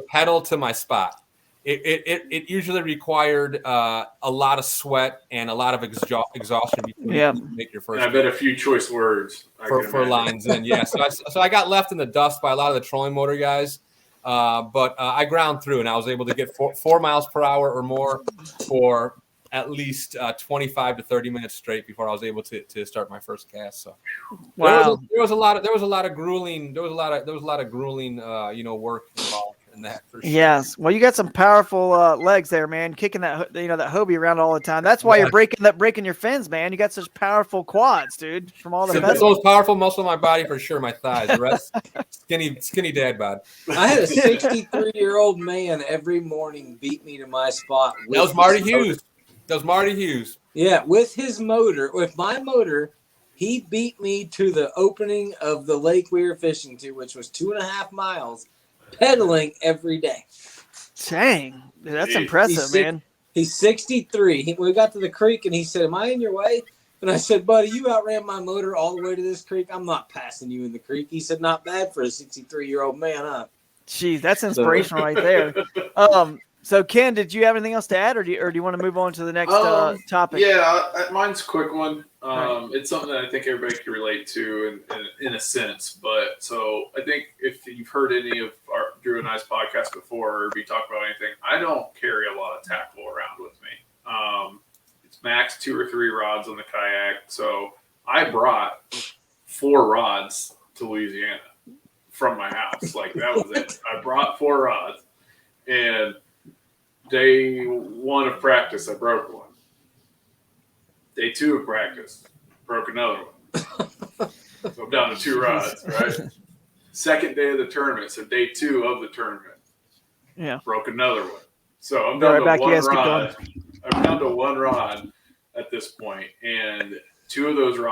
pedal to my spot. It usually required a lot of sweat and a lot of exhaustion before you can make your first. And I bet a few choice words for lines in. Yeah, so I got left in the dust by a lot of the trolling motor guys, but I ground through and I was able to get 4 miles per hour or more for at least 25 to 30 minutes straight before I was able to start my first cast. So wow, there was a lot of grueling work involved in that for sure. Yes, well, you got some powerful legs there, man. Kicking that that Hobie around all the time. That's why you're breaking your fins, man. You got such powerful quads, dude. From all the That's the most powerful muscle in my body for sure. My thighs, the rest skinny dad bod. I had a 63-year-old man every morning beat me to my spot. That was Marty Hughes. Yeah, with his motor, with my motor, he beat me to the opening of the lake we were fishing to, which was 2.5 miles. Pedaling every day. Dang, dude, that's impressive, man. He's 63. We got to the creek and he said, "Am I in your way?" And I said, "Buddy, you outran my motor all the way to this creek. I'm not passing you in the creek." He said, "Not bad for a 63-year-old man, huh?" Jeez, that's inspirational right there. So Ken, did you have anything else to add, or do you want to move on to the next topic? Yeah, mine's a quick one. It's something that I think everybody can relate to in a sense. But so I think if you've heard any of our Drew and I's podcast before, or we talk about anything, I don't carry a lot of tackle around with me. It's max 2 or 3 rods on the kayak. So I brought 4 rods to Louisiana from my house. Like, that was it. I brought 4 rods, and day 1 of practice, I broke one. Day 2 of practice, broke another one. So I'm down to 2 rods, right? Second day of the tournament, so day 2 of the tournament, broke another one. So I'm down to 1 rod. I'm down to 1 rod at this point, and 2 of those 3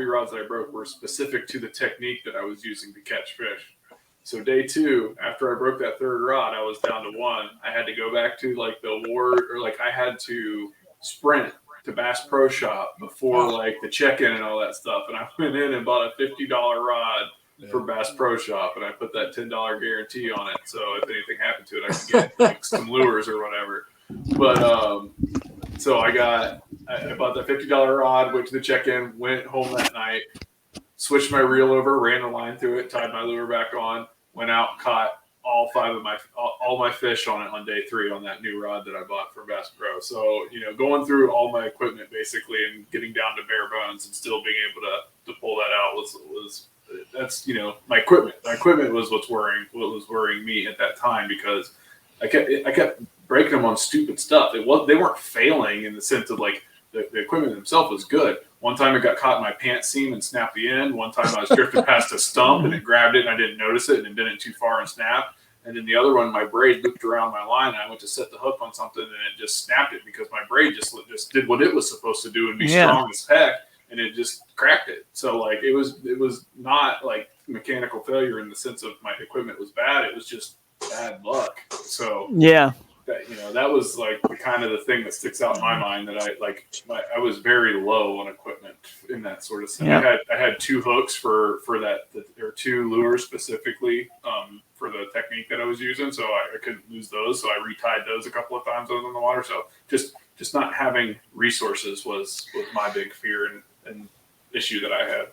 rods that I broke were specific to the technique that I was using to catch fish. So day 2, after I broke that 3rd rod, I was down to 1. I had to go back to I had to sprint to Bass Pro Shop before the check-in and all that stuff. And I went in and bought a $50 rod for Bass Pro Shop, and I put that $10 guarantee on it. So if anything happened to it, I could get some lures or whatever. But so I bought that $50 rod, went to the check-in, went home that night, switched my reel over, ran the line through it, tied my lure back on, went out, caught all my fish on it on day 3 on that new rod that I bought from Bass Pro. So, going through all my equipment basically and getting down to bare bones and still being able to pull that out was that's my equipment. My equipment was what was worrying me at that time, because I kept breaking them on stupid stuff. They weren't failing in the sense of the equipment itself was good. One time it got caught in my pants seam and snapped the end. One time I was drifting past a stump and it grabbed it and I didn't notice it and it bent it too far and snapped. And then the other one, my braid looped around my line and I went to set the hook on something and it just snapped it because my braid just did what it was supposed to do and be strong as heck, and it just cracked it. So it was not like mechanical failure in the sense of my equipment was bad. It was just bad luck. So that was the kind of the thing that sticks out in my mind, that I was very low on equipment in that sort of sense. Yeah. I had 2 hooks for that, or 2 lures specifically for the technique that I was using, so I couldn't lose those. So I retied those a couple of times on the water. So just not having resources was my big fear and issue that I had.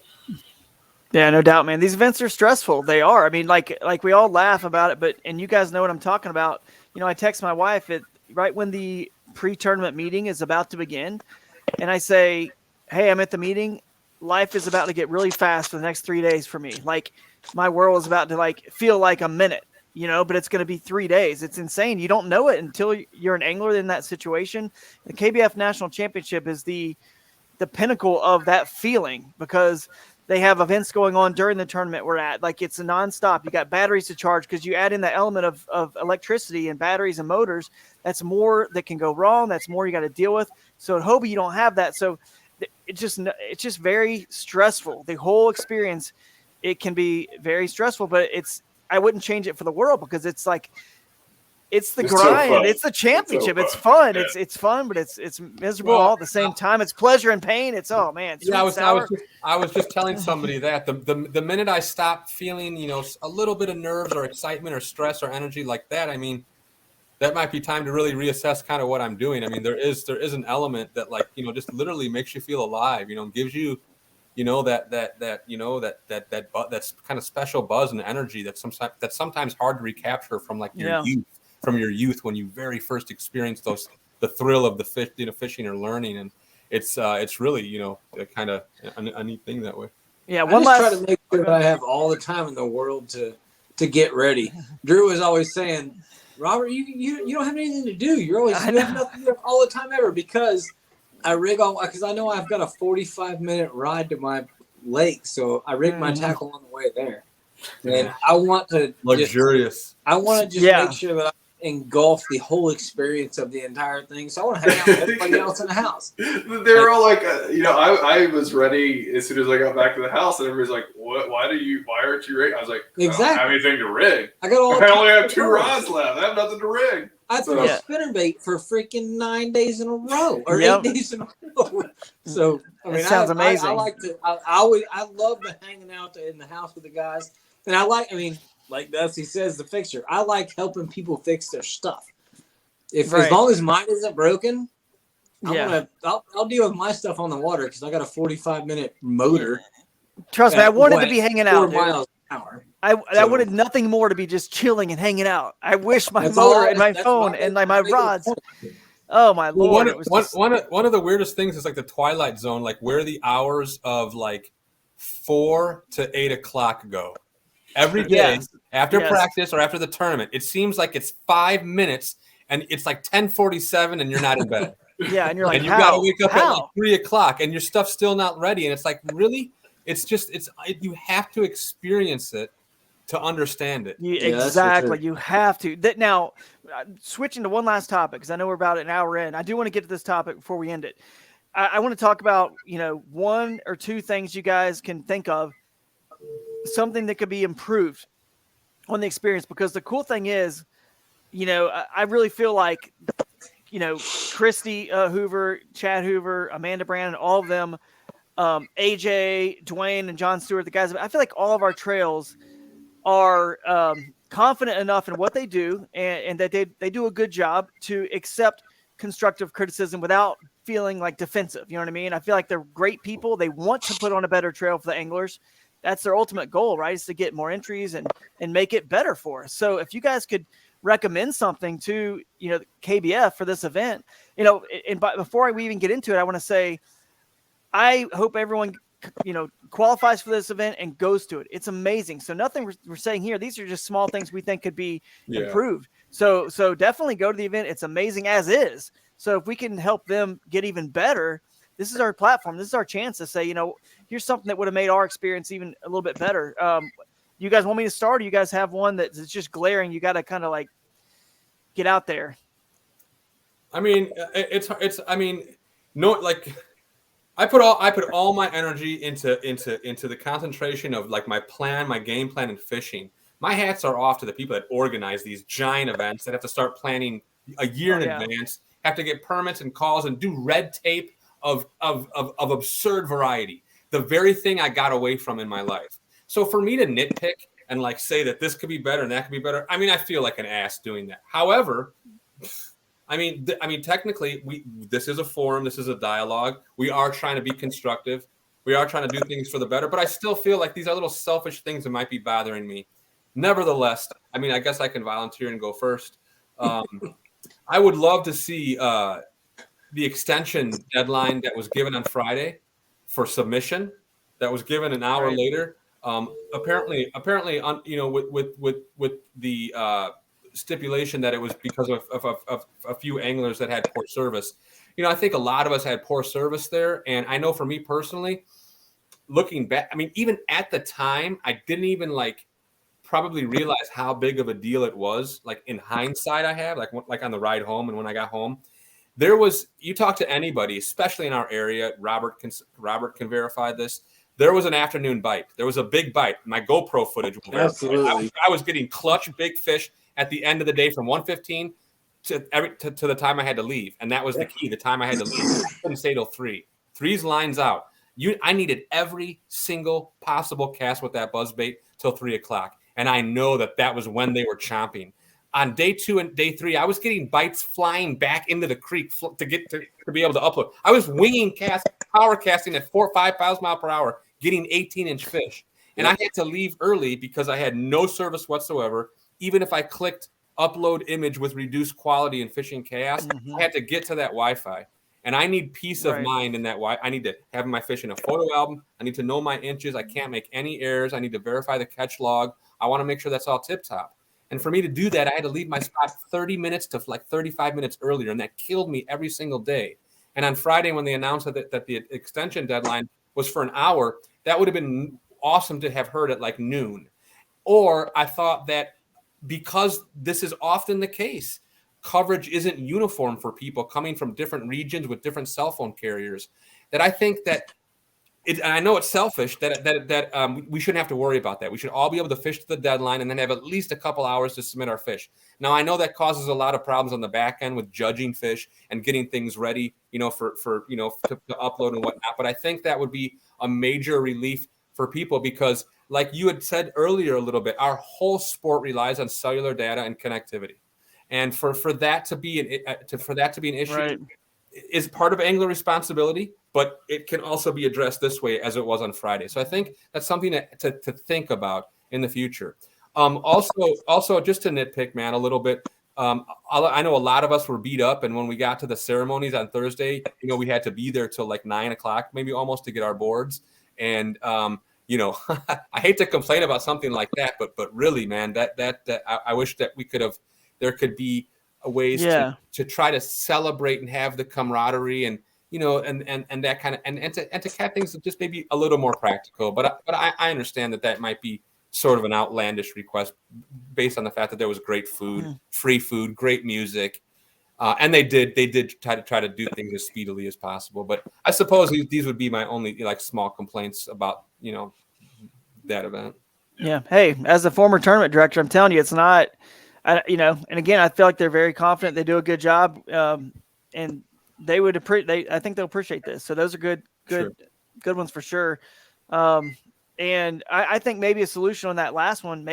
Yeah, no doubt, man. These events are stressful. They are. I mean, like we all laugh about it, and you guys know what I'm talking about. I text my wife right when the pre-tournament meeting is about to begin, and I say, "Hey, I'm at the meeting. Life is about to get really fast for the next 3 days for me. My world is about to feel like a minute, but it's going to be 3 days. It's insane. You don't know it until you're an angler in that situation. The KBF National Championship is the pinnacle of that feeling, because they have events going on during the tournament we're at. It's a nonstop. You got batteries to charge, because you add in the element of electricity and batteries and motors. That's more that can go wrong. That's more you got to deal with. So at Hobie, you don't have that. So it's just very stressful. The whole experience, it can be very stressful, but I wouldn't change it for the world, because it's like, it's the grind. So it's the championship. It's It's so fun. Yeah. It's fun, but it's miserable all at the same time. It's pleasure and pain. It's, oh man. Yeah, I was just telling somebody that the minute I stopped feeling, a little bit of nerves or excitement or stress or energy like that, I mean, that might be time to really reassess kind of what I'm doing. I mean, there is an element that, like, just literally makes you feel alive, gives you, that's kind of special buzz and energy that's sometimes hard to recapture from, like, your youth when you very first experience the thrill of the fish, fishing or learning. And it's really, kind of a neat thing that way. Yeah. I just try to make sure that I have all the time in the world to get ready. Drew was always saying, Robert, you don't have anything to do. You have nothing to do all the time ever, because I rig all, because I know I've got a 45-minute ride to my lake, so I rig my tackle on the way there. And I want to luxurious. Make sure that I engulf the whole experience of the entire thing. So I want to hang out with everybody else in the house. They were all like, I was ready as soon as I got back to the house, and everybody's like, "What? Why aren't you rigging?" I was like, exactly. I don't have anything to rig. I only have 2 rods left. I have nothing to rig. I threw a spinnerbait for freaking 9 days in a row, or 8 days in a row. So I mean, it sounds amazing. I like to. I love the hanging out in the house with the guys, and like Dusty says, the fixture. I like helping people fix their stuff. As long as mine isn't broken, I'll deal with my stuff on the water, because I got a 45-minute motor. Trust me, I wanted to be hanging out. 4 miles an hour. I wanted nothing more to be just chilling and hanging out. I wish my motor and my phone and my rods. Oh my Lord! One of the weirdest things is, like, the twilight zone, like where the hours of, like, 4 to 8 o'clock go. Every day after practice or after the tournament, it seems like it's 5 minutes, and it's like 10:47, and you're not in bed. Yeah, and you're like, and you got to wake up at like 3 o'clock, and your stuff's still not ready, and it's like, really, you have to experience it to understand it. Exactly, you have to. Now, switching to one last topic, because I know we're about an hour in. I do want to get to this topic before we end it. I want to talk about 1 or 2 things you guys can think of, something that could be improved on the experience, because the cool thing is, I really feel like, Christy Hoover, Chad Hoover, Amanda Brandon, all of them, AJ, Dwayne, and John Stewart, the guys, I feel like all of our trails are confident enough in what they do, and that they do a good job to accept constructive criticism without feeling like defensive. You know what I mean? I feel like they're great people. They want to put on a better trail for the anglers. That's their ultimate goal, right? Is to get more entries and make it better for us. So if you guys could recommend something to, KBF for this event, and before we even get into it, I want to say, I hope everyone, qualifies for this event and goes to it. It's amazing. So nothing we're saying here, these are just small things we think could be improved. So definitely go to the event. It's amazing as is. So if we can help them get even better, this is our platform. This is our chance to say, here's something that would have made our experience even a little bit better. You guys want me to start, or you guys have one that's just glaring? You got to kind of like get out there. I mean, I put all my energy into the concentration of, like, my plan, my game plan, and fishing. My hats are off to the people that organize these giant events that have to start planning a year in advance, have to get permits and calls and do red tape of absurd variety. The very thing I got away from in my life. So for me to nitpick and, like, say that this could be better and that could be better, I mean, I feel like an ass doing that. However, I mean, technically, this is a forum. This is a dialogue. We are trying to be constructive. We are trying to do things for the better. But I still feel like these are little selfish things that might be bothering me. Nevertheless, I mean, I guess I can volunteer and go first. I would love to see the extension deadline that was given on Friday for submission, that was given an hour later. Apparently, with the stipulation that it was because of a few anglers that had poor service. I think a lot of us had poor service there. And I know for me personally, looking back, I mean, even at the time, I didn't even probably realize how big of a deal it was. Like, in hindsight, I have like on the ride home and when I got home, There was, you talk to anybody, especially in our area, Robert can verify this. There was an afternoon bite. There was a big bite. My GoPro footage will verify. Absolutely. I was getting clutch big fish at the end of the day from 1:15 to the time I had to leave. And that was the key, the time I had to leave. I couldn't stay till 3. 3's lines out. I needed every single possible cast with that buzzbait till 3 o'clock. And I know that was when they were chomping. On day 2 and day 3, I was getting bites flying back into the creek to be able to upload. I was winging power casting at 4 or 5 miles per hour, getting 18-inch fish. And I had to leave early because I had no service whatsoever. Even if I clicked upload image with reduced quality in fishing chaos, I had to get to that Wi-Fi. And I need peace of mind in that. I need to have my fish in a photo album. I need to know my inches. I can't make any errors. I need to verify the catch log. I want to make sure that's all tip-top. And for me to do that, I had to leave my spot 30 minutes to like 35 minutes earlier, and that killed me every single day. And on Friday, when they announced that the extension deadline was for an hour, that would have been awesome to have heard at like noon. Or I thought that because this is often the case, coverage isn't uniform for people coming from different regions with different cell phone carriers, that I think that and I know it's selfish that we shouldn't have to worry about that. We should all be able to fish to the deadline and then have at least a couple hours to submit our fish. Now, I know that causes a lot of problems on the back end with judging fish and getting things ready, for to upload and whatnot. But I think that would be a major relief for people because, like you had said earlier a little bit, our whole sport relies on cellular data and connectivity. And for that to be an issue is part of angler responsibility, but it can also be addressed this way as it was on Friday. So I think that's something to think about in the future. Also, just to nitpick, man, a little bit. I know a lot of us were beat up, and when we got to the ceremonies on Thursday, we had to be there till like 9 o'clock, maybe almost, to get our boards. And I hate to complain about something like that, but really, man, I wish that there could be ways to try to celebrate and have the camaraderie and that kind of and to catch things just maybe a little more practical. But I understand that might be sort of an outlandish request based on the fact that there was great food, free food, great music, and they did try to do things as speedily as possible. But I suppose these would be my only small complaints about that event. Yeah. Hey, as a former tournament director, I'm telling you, it's not. And again, I feel like they're very confident. They do a good job, and they would I think they'll appreciate this. So those are good ones for sure. And I think maybe a solution on that last one,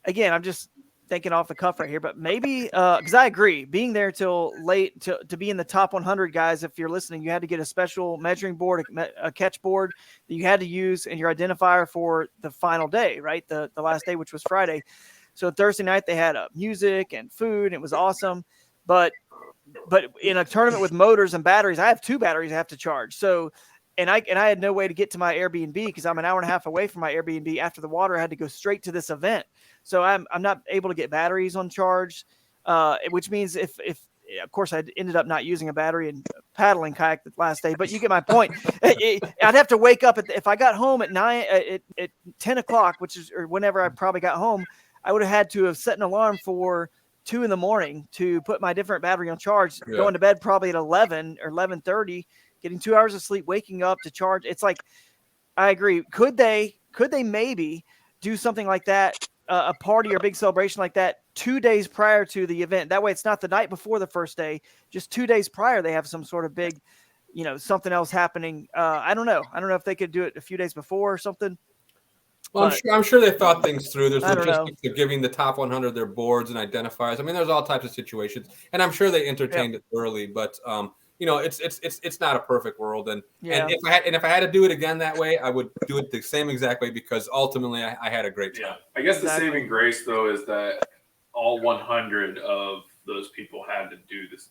again, I'm just thinking off the cuff right here, but maybe because I agree, being there till late to be in the top 100 guys. If you're listening, you had to get a special measuring board, a catch board that you had to use and your identifier for the final day, right? The last day, which was Friday. So Thursday night they had music and food. And it was awesome. But in a tournament with motors and batteries, I have 2 batteries I have to charge. So, and I had no way to get to my Airbnb because I'm an hour and a half away from my Airbnb. After the water, I had to go straight to this event. So I'm not able to get batteries on charge, which means if of course I ended up not using a battery and paddling kayak the last day, but you get my point. I'd have to wake up if I got home at 10 o'clock, or whenever I probably got home, I would have had to have set an alarm for 2 a.m. to put my different battery on charge, going to bed probably at 11 or 11:30, getting 2 hours of sleep, waking up to charge. It's like, I agree. Could they maybe do something like that, a party or a big celebration like that 2 days prior to the event? That way it's not the night before the first day, just 2 days prior, they have some sort of big, something else happening. I don't know. I don't know if they could do it a few days before or something. Well, I'm sure they thought things through. There's logistics of giving the top 100 their boards and identifiers. I mean, there's all types of situations, and I'm sure they entertained it thoroughly. But it's not a perfect world. And if I had to do it again that way, I would do it the same exact way because ultimately I had a great time. Yeah, I guess the saving grace though is that all 100 of those people had to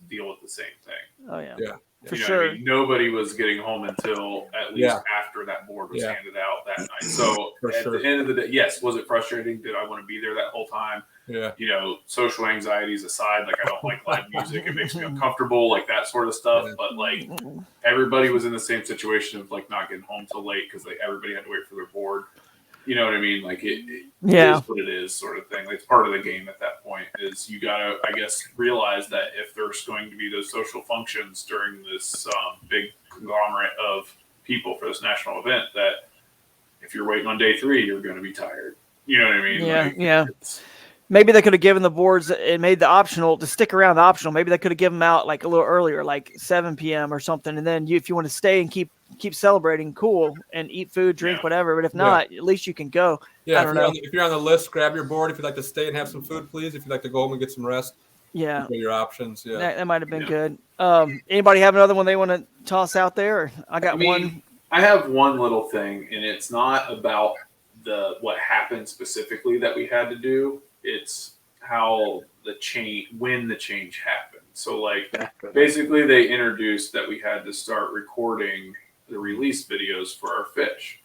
deal with the same thing. Oh yeah. For sure. I mean, nobody was getting home until at least after that board was handed out that night. So the end of the day, yes, was it frustrating? Did I want to be there that whole time? Yeah. Social anxieties aside, like I don't like live music. It makes me uncomfortable, like that sort of stuff. But like everybody was in the same situation of like not getting home till late because everybody had to wait for their board. You know what I mean? Like it Yeah. is what it is, sort of thing. Like, it's part of the game at that point. Is you gotta, I guess, realize that if there's going to be those social functions during this big conglomerate of people for this national event, that if you're waiting on day 3, you're going to be tired. You know what I mean? Yeah, like, yeah. Maybe they could have given the boards and made the optional to stick around the optional. Maybe they could have given them out like a little earlier, like 7 p.m. or something. And then if you want to stay and keep celebrating, cool, and eat food, drink, whatever. But if not, at least you can go. Yeah, I don't know. If you're on the list, grab your board. If you'd like to stay and have some food, please. If you'd like to go home and get some rest, yeah, your options. Yeah, that might have been good. Anybody have another one they want to toss out there? Or I got one. I have one little thing, and it's not about what happened specifically that we had to do. It's how when the change happened. So, like, basically they introduced that we had to start recording the release videos for our fish.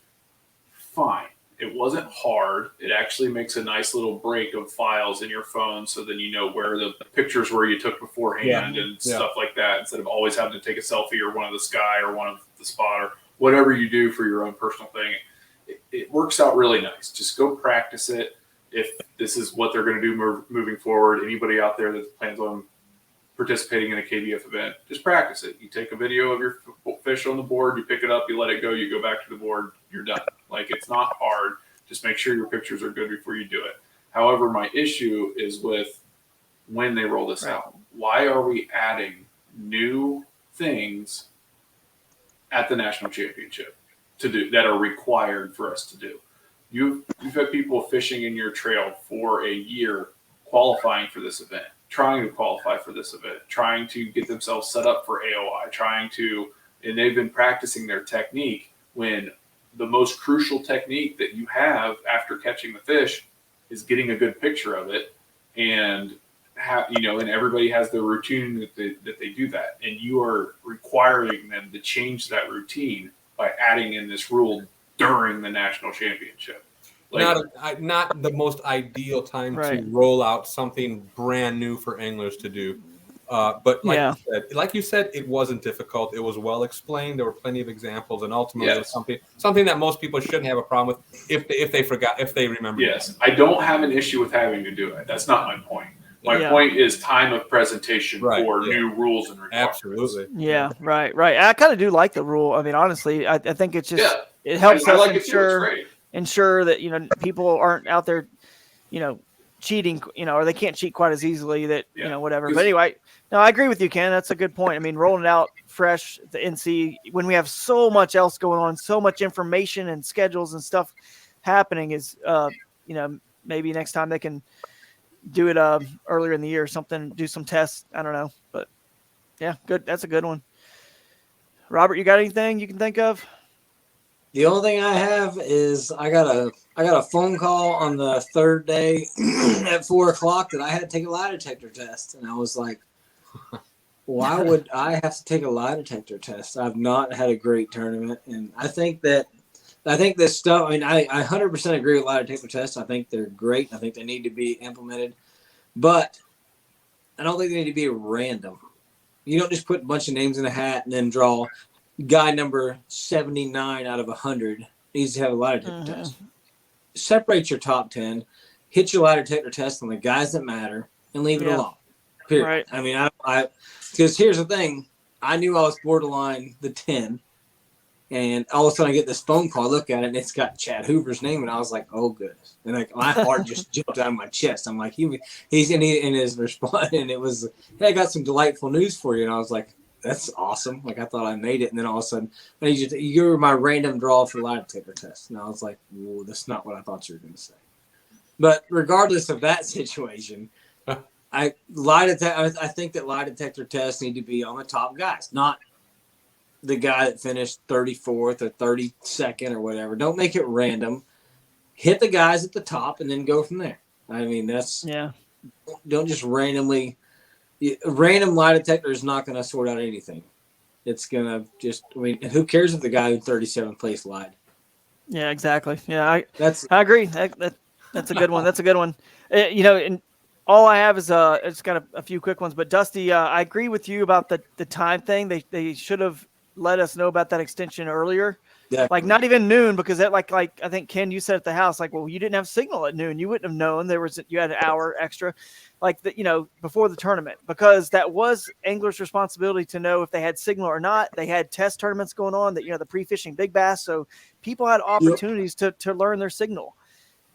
Fine. It wasn't hard. It actually makes a nice little break of files in your phone, so then you know where the pictures were you took beforehand and stuff like that, instead of always having to take a selfie or one of the sky or one of the spot or whatever you do for your own personal thing. It works out really nice. Just go practice it. If this is what they're going to do moving forward, anybody out there that plans on participating in a KBF event, just practice it. You take a video of your fish on the board, you pick it up, you let it go, you go back to the board, you're done. Like, it's not hard. Just make sure your pictures are good before you do it. However, my issue is with when they roll this out. Why are we adding new things at the national championship to do that are required for us to do? You've had people fishing in your trail for a year qualifying for this event, trying to qualify for this event, trying to get themselves set up for AOI, and they've been practicing their technique, when the most crucial technique that you have after catching the fish is getting a good picture of it, and and everybody has their routine that they do that, and you are requiring them to change that routine by adding in this rule during the national championship. Like, not the most ideal time to roll out something brand new for anglers to do. But like you said, it wasn't difficult. It was well explained. There were plenty of examples, and ultimately, it was something that most people shouldn't have a problem with if they remember. Yes, I don't have an issue with having to do it. That's not my point. My point is time of presentation for new rules and requirements. Absolutely. Yeah, right. I kind of do like the rule. I mean, honestly, I think it's just it helps I us like ensure that people aren't out there, cheating, or they can't cheat quite as easily. That whatever. But anyway, no, I agree with you, Ken. That's a good point. I mean, rolling it out fresh, the NC, when we have so much else going on, so much information and schedules and stuff happening, is maybe next time they can do it earlier in the year or something, do some tests. I don't know, but yeah, good. That's a good one. Robert, you got anything you can think of? The only thing I have is I got a phone call on the third day at 4:00 that I had to take a lie detector test, and I was like, why would I have to take a lie detector test? I've not had a great tournament, and I think this stuff. I mean, I 100% agree with lie detector tests. I think they're great. I think they need to be implemented, but I don't think they need to be random. You don't just put a bunch of names in a hat and then draw guy number 79 out of 100 needs to have a lie detector test. Separate your top 10, hit your lie detector test on the guys that matter, and leave it alone. Period. Right. I mean, because here's the thing. I knew I was borderline the 10, and all of a sudden I get this phone call, I look at it, and it's got Chad Hoover's name, and I was like, oh, goodness. And like my heart just jumped out of my chest. I'm like, he's in his response, and it was, hey, I got some delightful news for you. And I was like, that's awesome. Like, I thought I made it. And then all of a sudden, you were my random draw for lie detector test. And I was like, whoa, that's not what I thought you were going to say. But regardless of that situation, I think that lie detector tests need to be on the top guys, not the guy that finished 34th or 32nd or whatever. Don't make it random. Hit the guys at the top and then go from there. I mean, don't just randomly. Random lie detector is not going to sort out anything. It's going to just, I mean, who cares if the guy in 37th place lied? Yeah, exactly. Yeah, I agree. That's a good one. That's a good one. And all I have is it's got a few quick ones. But Dusty, I agree with you about the time thing. They should have let us know about that extension earlier. Yeah. Like not even noon, because that like I think Ken, you said at the house, like, well, you didn't have signal at noon. You wouldn't have known you had an hour extra, like before the tournament, because that was anglers' responsibility to know if they had signal or not. They had test tournaments going on that, the pre-fishing big bass. So people had opportunities to learn their signal.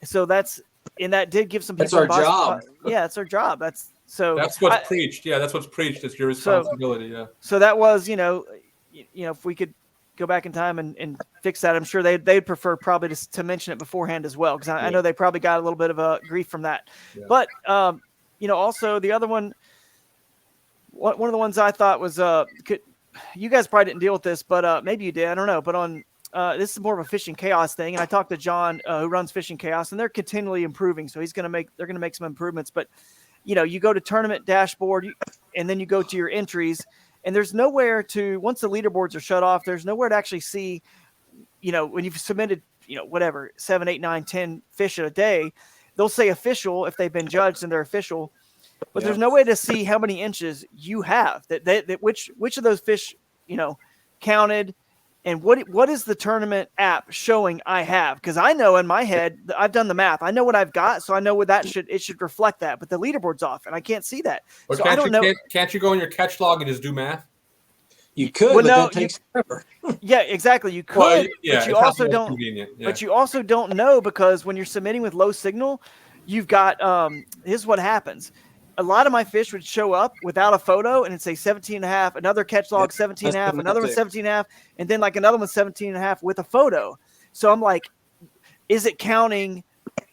So that did give some people. That's our job. Yeah, it's our job. That's what's preached. Yeah, that's what's preached. It's your responsibility. So that was, if we could go back in time and fix that, I'm sure they'd prefer probably to mention it beforehand as well, because I know they probably got a little bit of a grief from that. Yeah. But also the other one of the ones I thought was you guys probably didn't deal with this, but maybe you did, I don't know. But on this is more of a Fishing Chaos thing, and I talked to John who runs Fishing Chaos, and they're continually improving. So they're going to make some improvements. But you go to tournament dashboard, and then you go to your entries. And there's nowhere once the leaderboards are shut off, there's nowhere to actually see, when you've submitted, whatever, 7, 8, 9, 10 fish a day, they'll say official if they've been judged and they're official, but there's no way to see how many inches you have, that which of those fish, counted, and what is the tournament app showing I have? Because I know in my head, I've done the math. I know what I've got, so I know what it should reflect that. But the leaderboard's off, and I can't see that. But so I don't know. Can't you go in your catch log and just do math? You could, but that takes forever. Yeah, exactly. You could, but you also don't. Yeah. But you also don't know, because when you're submitting with low signal, you've got. Here's what happens. A lot of my fish would show up without a photo, and it'd say 17.5, another catch log 17.5, another one 17.5, and then like another one 17.5 with a photo. So I'm like, is it counting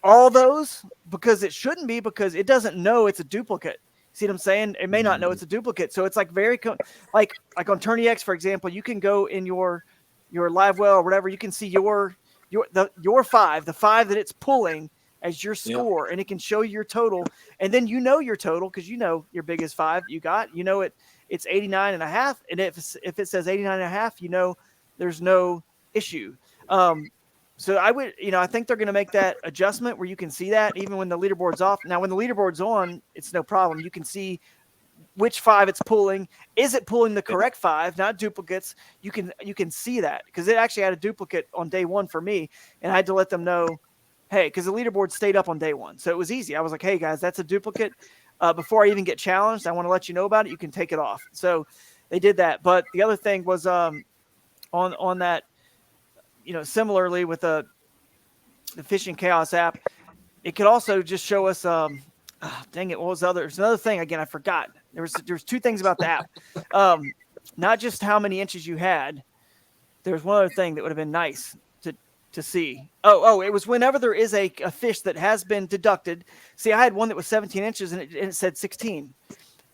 all those? Because it shouldn't be, because it doesn't know it's a duplicate. See what I'm saying? It may not know it's a duplicate. So it's like very like on Tourney X, for example, you can go in your live well or whatever, you can see your 5, the 5 that it's pulling as your score, and it can show you your total, and then your total, because your biggest 5 you got, it's 89.5, and if it says 89.5, there's no issue. So I would, I think they're going to make that adjustment where you can see that even when the leaderboard's off. Now, when the leaderboard's on, it's no problem. You can see which 5 it's pulling. Is it pulling the correct 5, not duplicates? You can see that, because it actually had a duplicate on day 1 for me, and I had to let them know, hey, because the leaderboard stayed up on day 1. So it was easy. I was like, hey, guys, that's a duplicate. Before I even get challenged, I want to let you know about it. You can take it off. So they did that. But the other thing was on that, similarly with the Fishing Chaos app, it could also just show us, dang it, what was the other? There's another thing, again, I forgot. There's 2 things about the app. Not just how many inches you had. There's one other thing that would have been nice to see. It was whenever there is a fish that has been deducted. See, I had one that was 17 inches and it said 16,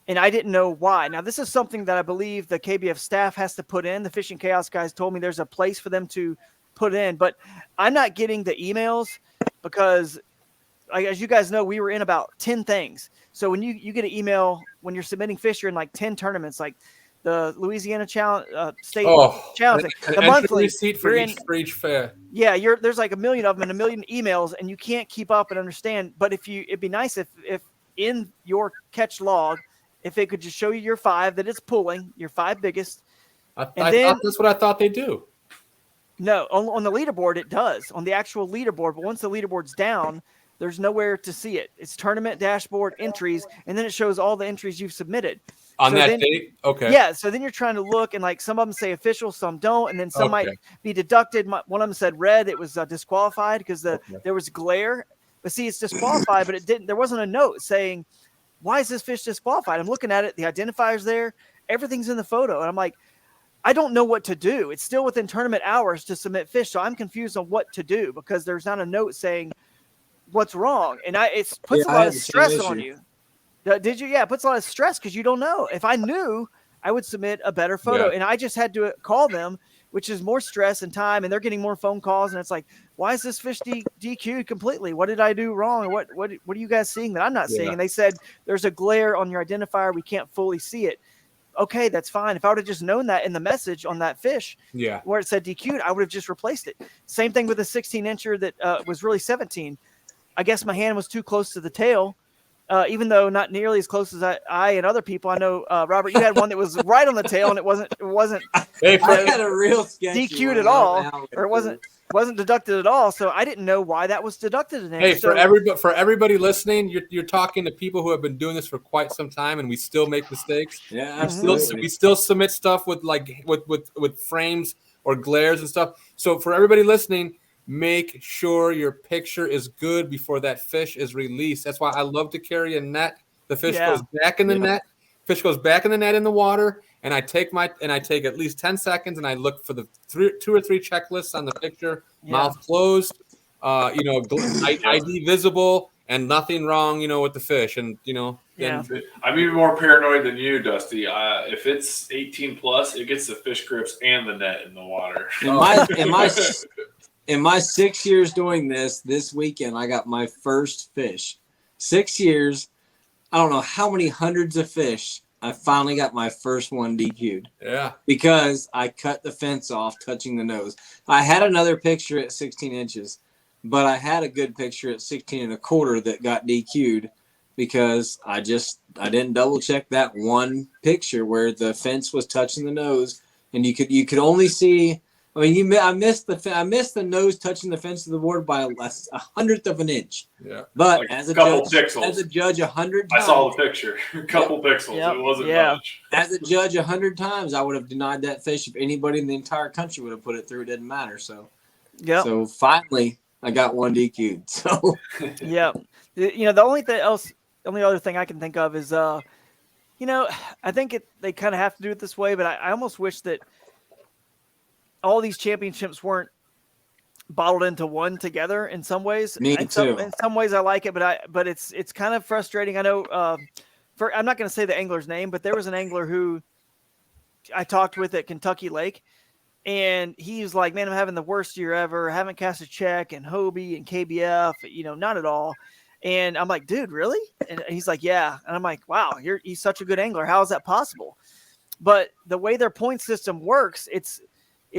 and I didn't know why. Now, this is something that I believe the KBF staff has to put in. The Fishing Chaos guys told me there's a place for them to put in, but I'm not getting the emails because, as you guys know, we were in about 10 things. So when you get an email when you're submitting fish, you're in like 10 tournaments, like the Louisiana Challenge, State Challenge, the monthly receipt for each fair. Yeah, there's like a million of them and a million emails, and you can't keep up and understand. But it'd be nice if in your catch log, if it could just show you your 5 that it's pulling, your 5 biggest. I thought that's what I thought they do. No, on the leaderboard it does, on the actual leaderboard. But once the leaderboard's down, there's nowhere to see it. It's tournament dashboard entries, and then it shows all the entries you've submitted. On that date? Okay. Yeah, so then you're trying to look, and like some of them say official, some don't, and then some might be deducted. One of them said red, it was disqualified because there was glare. But see, it's disqualified, but it didn't. There wasn't a note saying, why is this fish disqualified? I'm looking at it, the identifier's there, everything's in the photo, and I'm like, I don't know what to do. It's still within tournament hours to submit fish, so I'm confused on what to do because there's not a note saying what's wrong, and it puts a lot of stress on you. Did you? Yeah, it puts a lot of stress because you don't know. If I knew, I would submit a better photo, and I just had to call them, which is more stress and time, and they're getting more phone calls, and it's like, why is this fish DQ'd completely? What did I do wrong? Or what are you guys seeing that I'm not seeing? And they said, there's a glare on your identifier. We can't fully see it. Okay, that's fine. If I would have just known that in the message on that fish where it said DQ'd, I would have just replaced it. Same thing with the 16-incher that was really 17. I guess my hand was too close to the tail, even though not nearly as close as I and other people. I know, Robert, you had one that was right on the tail, and it wasn't Hey, I had a real sketchy DQ'd one. at all, or it wasn't deducted at all. So I didn't know why that was deducted. In Hey, so, for everybody listening, you're talking to people who have been doing this for quite some time, and we still make mistakes. Yeah, We still submit stuff with with frames or glares and stuff. So for everybody listening, make sure your picture is good before that fish is released. That's why I love to carry a net. The fish goes back in the net. Fish goes back in the net in the water, and I take at least 10 seconds and I look for the 2 or 3 checklists on the picture. Mouth closed, ID visible, and nothing wrong, with the fish. And I'm even more paranoid than you, Dusty. If it's 18 plus, it gets the fish grips and the net in the water. In my 6 years doing this weekend, I got my first fish. 6 years, I don't know how many hundreds of fish. I finally got my first one DQ'd. Yeah. Because I cut the fence off touching the nose. I had another picture at 16 inches, but I had a good picture at 16 and a quarter that got DQ'd because I didn't double check that one picture where the fence was touching the nose, and you could only see. I mean, I missed the nose touching the fence of the board by a 100th of an inch. Yeah, but like as a judge, 100 times. I saw the picture. A couple pixels. Yep. It wasn't much. As a judge, 100 times, I would have denied that fish if anybody in the entire country would have put it through. It didn't matter. So, So finally, I got one DQ'd. So, the only other thing I can think of is, I think they kind of have to do it this way, but I almost wish that all these championships weren't bottled into one together in some ways. Me too. In some ways I like it, but it's kind of frustrating. I know, I'm not going to say the angler's name, but there was an angler who I talked with at Kentucky Lake, and he was like, man, I'm having the worst year ever. I haven't cast a check and Hobie and KBF, not at all. And I'm like, dude, really? And he's like, yeah. And I'm like, wow, he's such a good angler. How is that possible? But the way their point system works, it's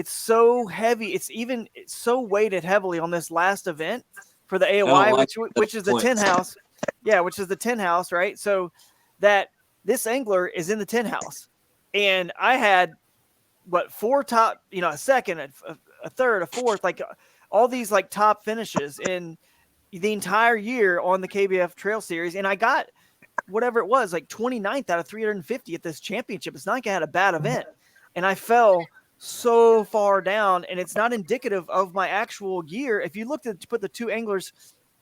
so heavy. It's so weighted heavily on this last event for the AOI, which is the 10 house. Yeah, which is the 10 house, right? So that this angler is in the 10 house. And I had 4 top, a second, a third, a fourth, like all these like top finishes in the entire year on the KBF Trail Series. And I got whatever it was, like 29th out of 350 at this championship. It's not like I had a bad event. And I fell so far down, and it's not indicative of my actual year. If you looked at put the two anglers,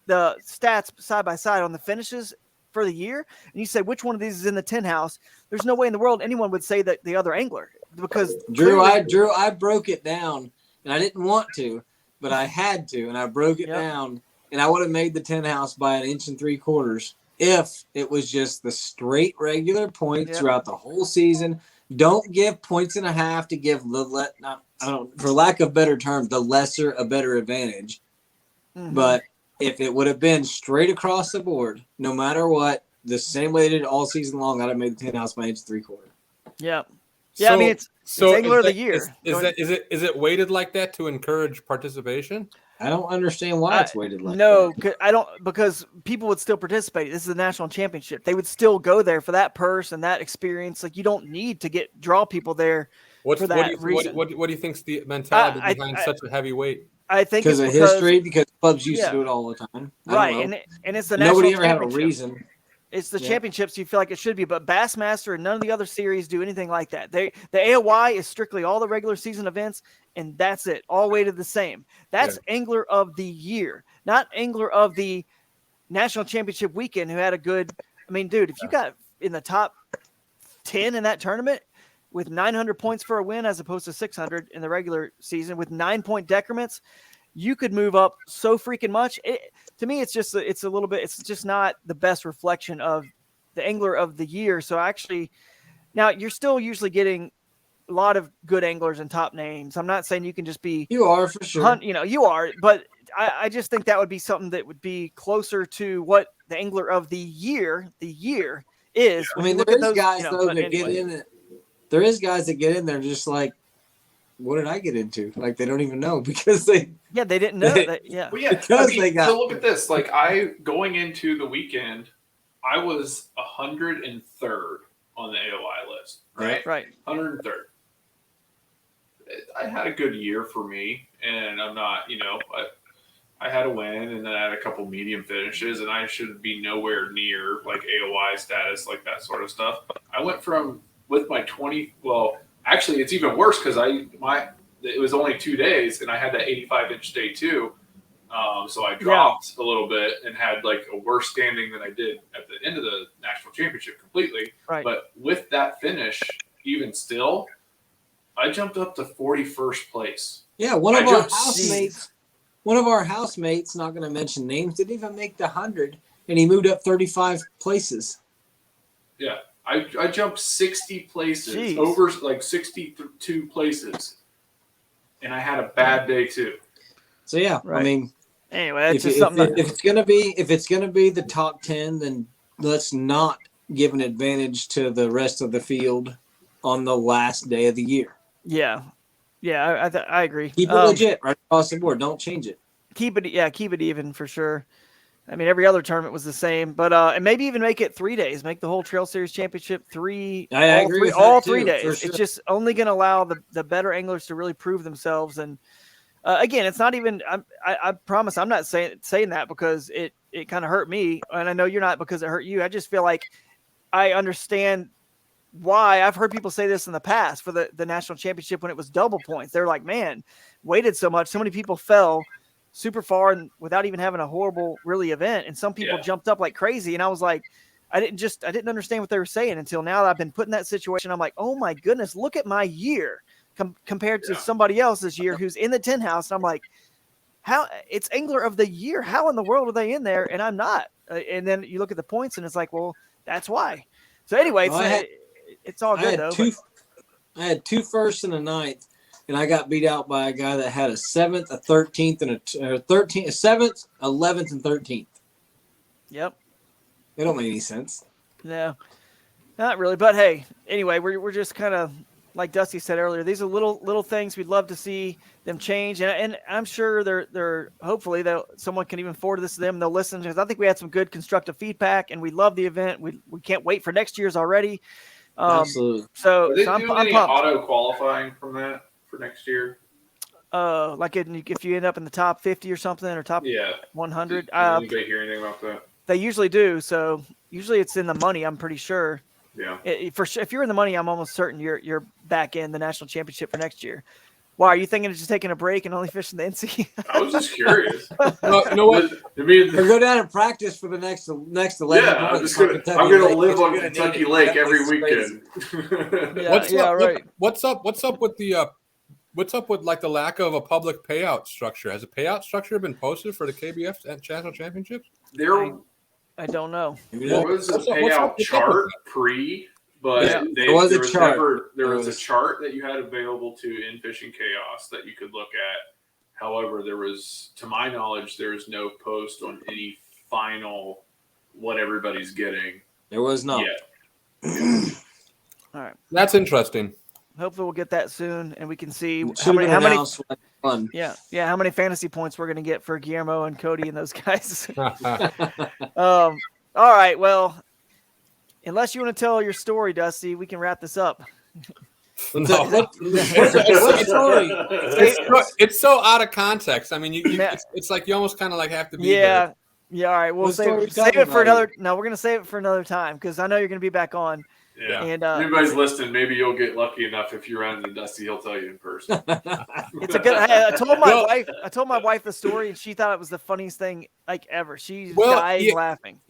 the stats side by side on the finishes for the year, and you said which one of these is in the 10 house, there's no way in the world anyone would say that the other angler, because Drew, I broke it down, and I didn't want to, but I had to, and I broke it down, and I would have made the 10 house by 1 3/4 inches if it was just the straight regular points throughout the whole season. Don't give 1.5 points to give for lack of better terms, the lesser a better advantage. Mm-hmm. But if it would have been straight across the board, no matter what, the same way they did all season long, I'd have made the 10 house by 1 3/4 inches. Yeah. Yeah, I mean it's angler of the year. Is it weighted like that to encourage participation? I don't understand why it's weighted like that. No, because people would still participate. This is a national championship. They would still go there for that purse and that experience. Like, you don't need to draw people there for that reason. What do you think's the mentality behind such a heavy weight? I think because of history, because clubs used to do it all the time. Right, and it's the national nobody ever had a championship. reason. It's the championships you feel like it should be, but Bassmaster and none of the other series do anything like that. The AOI is strictly all the regular season events, and that's it, all weighted the same. That's Angler of the Year, not Angler of the National Championship weekend who had a good – I mean, dude, if you got in the top 10 in that tournament with 900 points for a win as opposed to 600 in the regular season with 9-point decrements, you could move up so freaking much. To me, it's just not the best reflection of the Angler of the Year. So actually, now you're still usually getting a lot of good anglers and top names. I'm not saying you can just be. You are for sure. You are, but I just think that would be something that would be closer to what the Angler of the Year is. I mean, there is guys though that get in it. There is guys that get in there just like, what did I get into? Like, they don't even know because they didn't know that. Yeah. Well, yeah. Because they got. So look at this. Like, going into the weekend, I was 103rd on the AOI list, right? Right. 103rd. I had a good year for me, and I'm not, I had a win, and then I had a couple medium finishes, and I should be nowhere near like AOI status, like that sort of stuff. I went with my 20. Well, actually, it's even worse because it was only 2 days, and I had that 85-inch day too. So I dropped a little bit and had like a worse standing than I did at the end of the national championship completely. Right. But with that finish, even still, I jumped up to 41st place. Yeah, one of our housemates, not going to mention names, didn't even make the 100, and he moved up 35 places. Yeah, I jumped 60 places, Jeez. over like 62 places, and I had a bad day too. So yeah, Right. I mean, anyway, it's just something. If it's gonna be the top 10, then let's not give an advantage to the rest of the field on the last day of the year. Yeah, I agree. Keep it legit right across the board. Don't change it. Keep it even for sure. I mean, every other tournament was the same, but and maybe even make it 3 days. Make the whole Trail Series Championship I agree with all that 3 too, days. for sure. It's just only going to allow the better anglers to really prove themselves. And again, it's not even. I promise I'm not saying that because it kind of hurt me, and I know you're not because it hurt you. I just feel like I understand why. I've heard people say this in the past for the national championship when it was double points. They're like, man, waited so much. So many people fell super far and without even having a horrible really event. And some people jumped up like crazy. And I was like, I didn't understand what they were saying until now that I've been put in that situation. I'm like, oh my goodness, look at my year compared to somebody else's year who's in the 10 house. And I'm like, how it's angler of the year. How in the world are they in there? And I'm not. And then you look at the points and it's like, well, that's why. So anyway, it's all good though. I had 2 firsts and a 9th, and I got beat out by a guy that had a 7th, a 13th, and a 7th, 11th, and 13th. Yep. It don't make any sense. No, not really. But hey, anyway, we're just kind of like Dusty said earlier. These are little things we'd love to see them change, and I'm sure they're hopefully someone can even forward this to them. And they'll listen because I think we had some good constructive feedback, and we love the event. We can't wait for next year's already. Absolutely. Are they doing I'm any pumped. auto qualifying from that for next year? Like if you end up in the top 50 or something or top 100. Did anybody hear anything about that? They usually do. So usually it's in the money. I'm pretty sure. Yeah. For sure, if you're in the money, I'm almost certain you're back in the national championship for next year. Why are you thinking of just taking a break and only fishing the NC? I was just curious. You know what? I mean, Or go down and practice for the next 11 months. I'm gonna live on Kentucky Lake every weekend. What's up with like the lack of a public payout structure? Has a payout structure been posted for the KBF National Championships? I don't know. There was a payout chart but there was a chart that you had available to In Fishing Chaos that you could look at. However, to my knowledge, there is no post on any final what everybody's getting. There was not. Yet. All right. That's interesting. Hopefully we'll get that soon and we can see how many how many fantasy points we're going to get for Guillermo and Cody and those guys. All right. Well, unless you want to tell your story, Dusty, we can wrap this up. No. It's so out of context. I mean, it's like you almost kind of like have to be there. Yeah. All right. We'll save it for another. No, we're going to save it for another time because I know you're going to be back on. Yeah. And if anybody's listening, maybe you'll get lucky enough if you run into Dusty, he'll tell you in person. It's a good. I told my wife the story, and she thought it was the funniest thing like ever. She died laughing.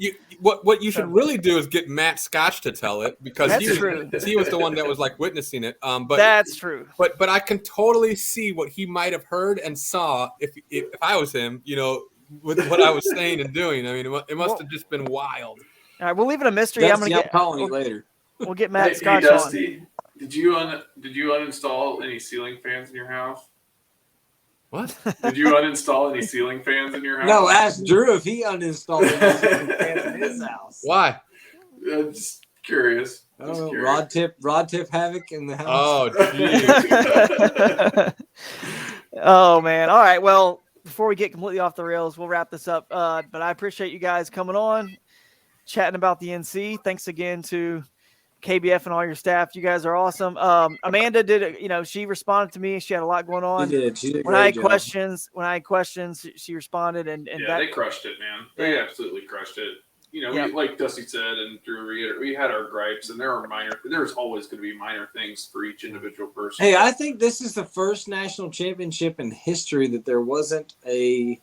What you should really do is get Matt Scotch to tell it because he was the one that was like witnessing it. But that's true. But I can totally see what he might have heard and saw if I was him. With what I was saying and doing. I mean, it must have just been wild. All right, we'll leave it a mystery. Dusty, I'm calling you later. We'll get Matt Scotch Dusty, on. Did you uninstall any ceiling fans in your house? What? Did you uninstall any ceiling fans in your house? No, ask Drew if he uninstalled any ceiling fans in his house. Why? I'm just curious. Rod tip havoc in the house. Oh, geez. Oh man. All right. Well, before we get completely off the rails, we'll wrap this up. But I appreciate you guys coming on. chatting about the NC. Thanks again to KBF and all your staff. You guys are awesome. Amanda she responded to me. She had a lot going on. She did. She did a When I had great job. questions, she responded, and they crushed it, man. They absolutely crushed it. We, like Dusty said, and Drew reiterated, we had our gripes, and there's always going to be minor things for each individual person. Hey, I think this is the first national championship in history that there wasn't a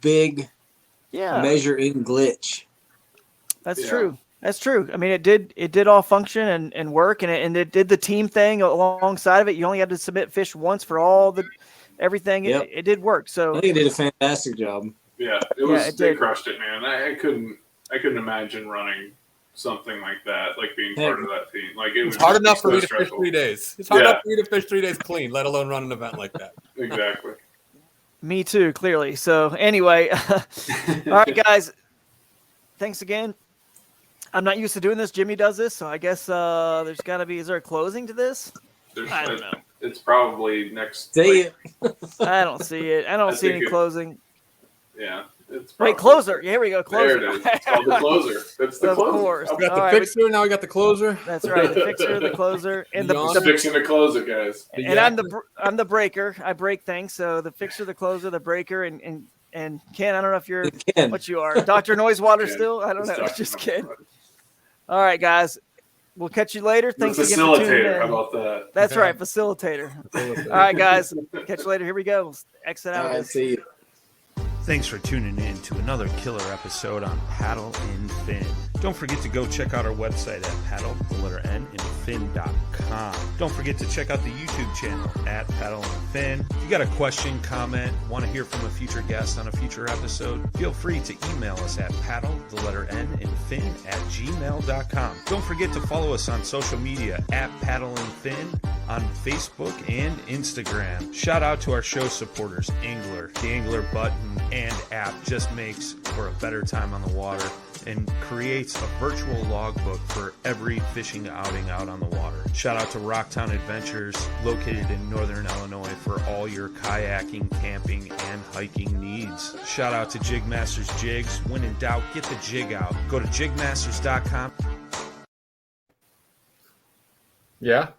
big measure-in glitch. That's true. That's true. I mean, it did all function and work, and it did the team thing alongside of it. You only had to submit fish once for everything. Yep. It did work. So I think it did a fantastic job. Yeah, they crushed it, man. I couldn't imagine running something like that, like being part of that team. Like it's hard enough for me to fish 3 days. It's hard enough for me to fish 3 days clean, let alone run an event like that. Exactly. Me too, clearly. So anyway, all right, guys. Thanks again. I'm not used to doing this. Jimmy does this, so I guess there's got to be. Is there a closing to this? I don't know. It's probably next. Say it. I don't see it. I don't see any closing. Yeah. Wait, closer. Here we go. Closer. There it is. It's called the closer. That's the closer. Of course. We got the fixer. Now we got the closer. That's right. The fixer, the closer, and the fixing to close it, guys. And I'm the breaker. I break things. So the fixer, the closer, the breaker, and Ken. I don't know if you're what you are, Dr. Noisewater still. I don't know. Just kidding. All right, guys. We'll catch you later. Thanks again for tuning in. How about that? That's right, facilitator. All right, guys. Catch you later. Here we go. We'll exit out. All right, see you. Thanks for tuning in to another killer episode on Paddle and Fin. Don't forget to go check out our website at paddle_and_fin.com. Don't forget to check out the YouTube channel at Paddle and Fin. If you got a question, comment, want to hear from a future guest on a future episode, feel free to email us at paddle_and_fin@gmail.com. Don't forget to follow us on social media at Paddle and Fin on Facebook and Instagram. Shout out to our show supporters, Angler. The Angler button and app just makes for a better time on the water and creates a virtual logbook for every fishing outing out on the water. Shout out to Rocktown Adventures, located in Northern Illinois, for all your kayaking, camping, and hiking needs. Shout out to Jigmasters Jigs. When in doubt, get the jig out. Go to jigmasters.com. Yeah.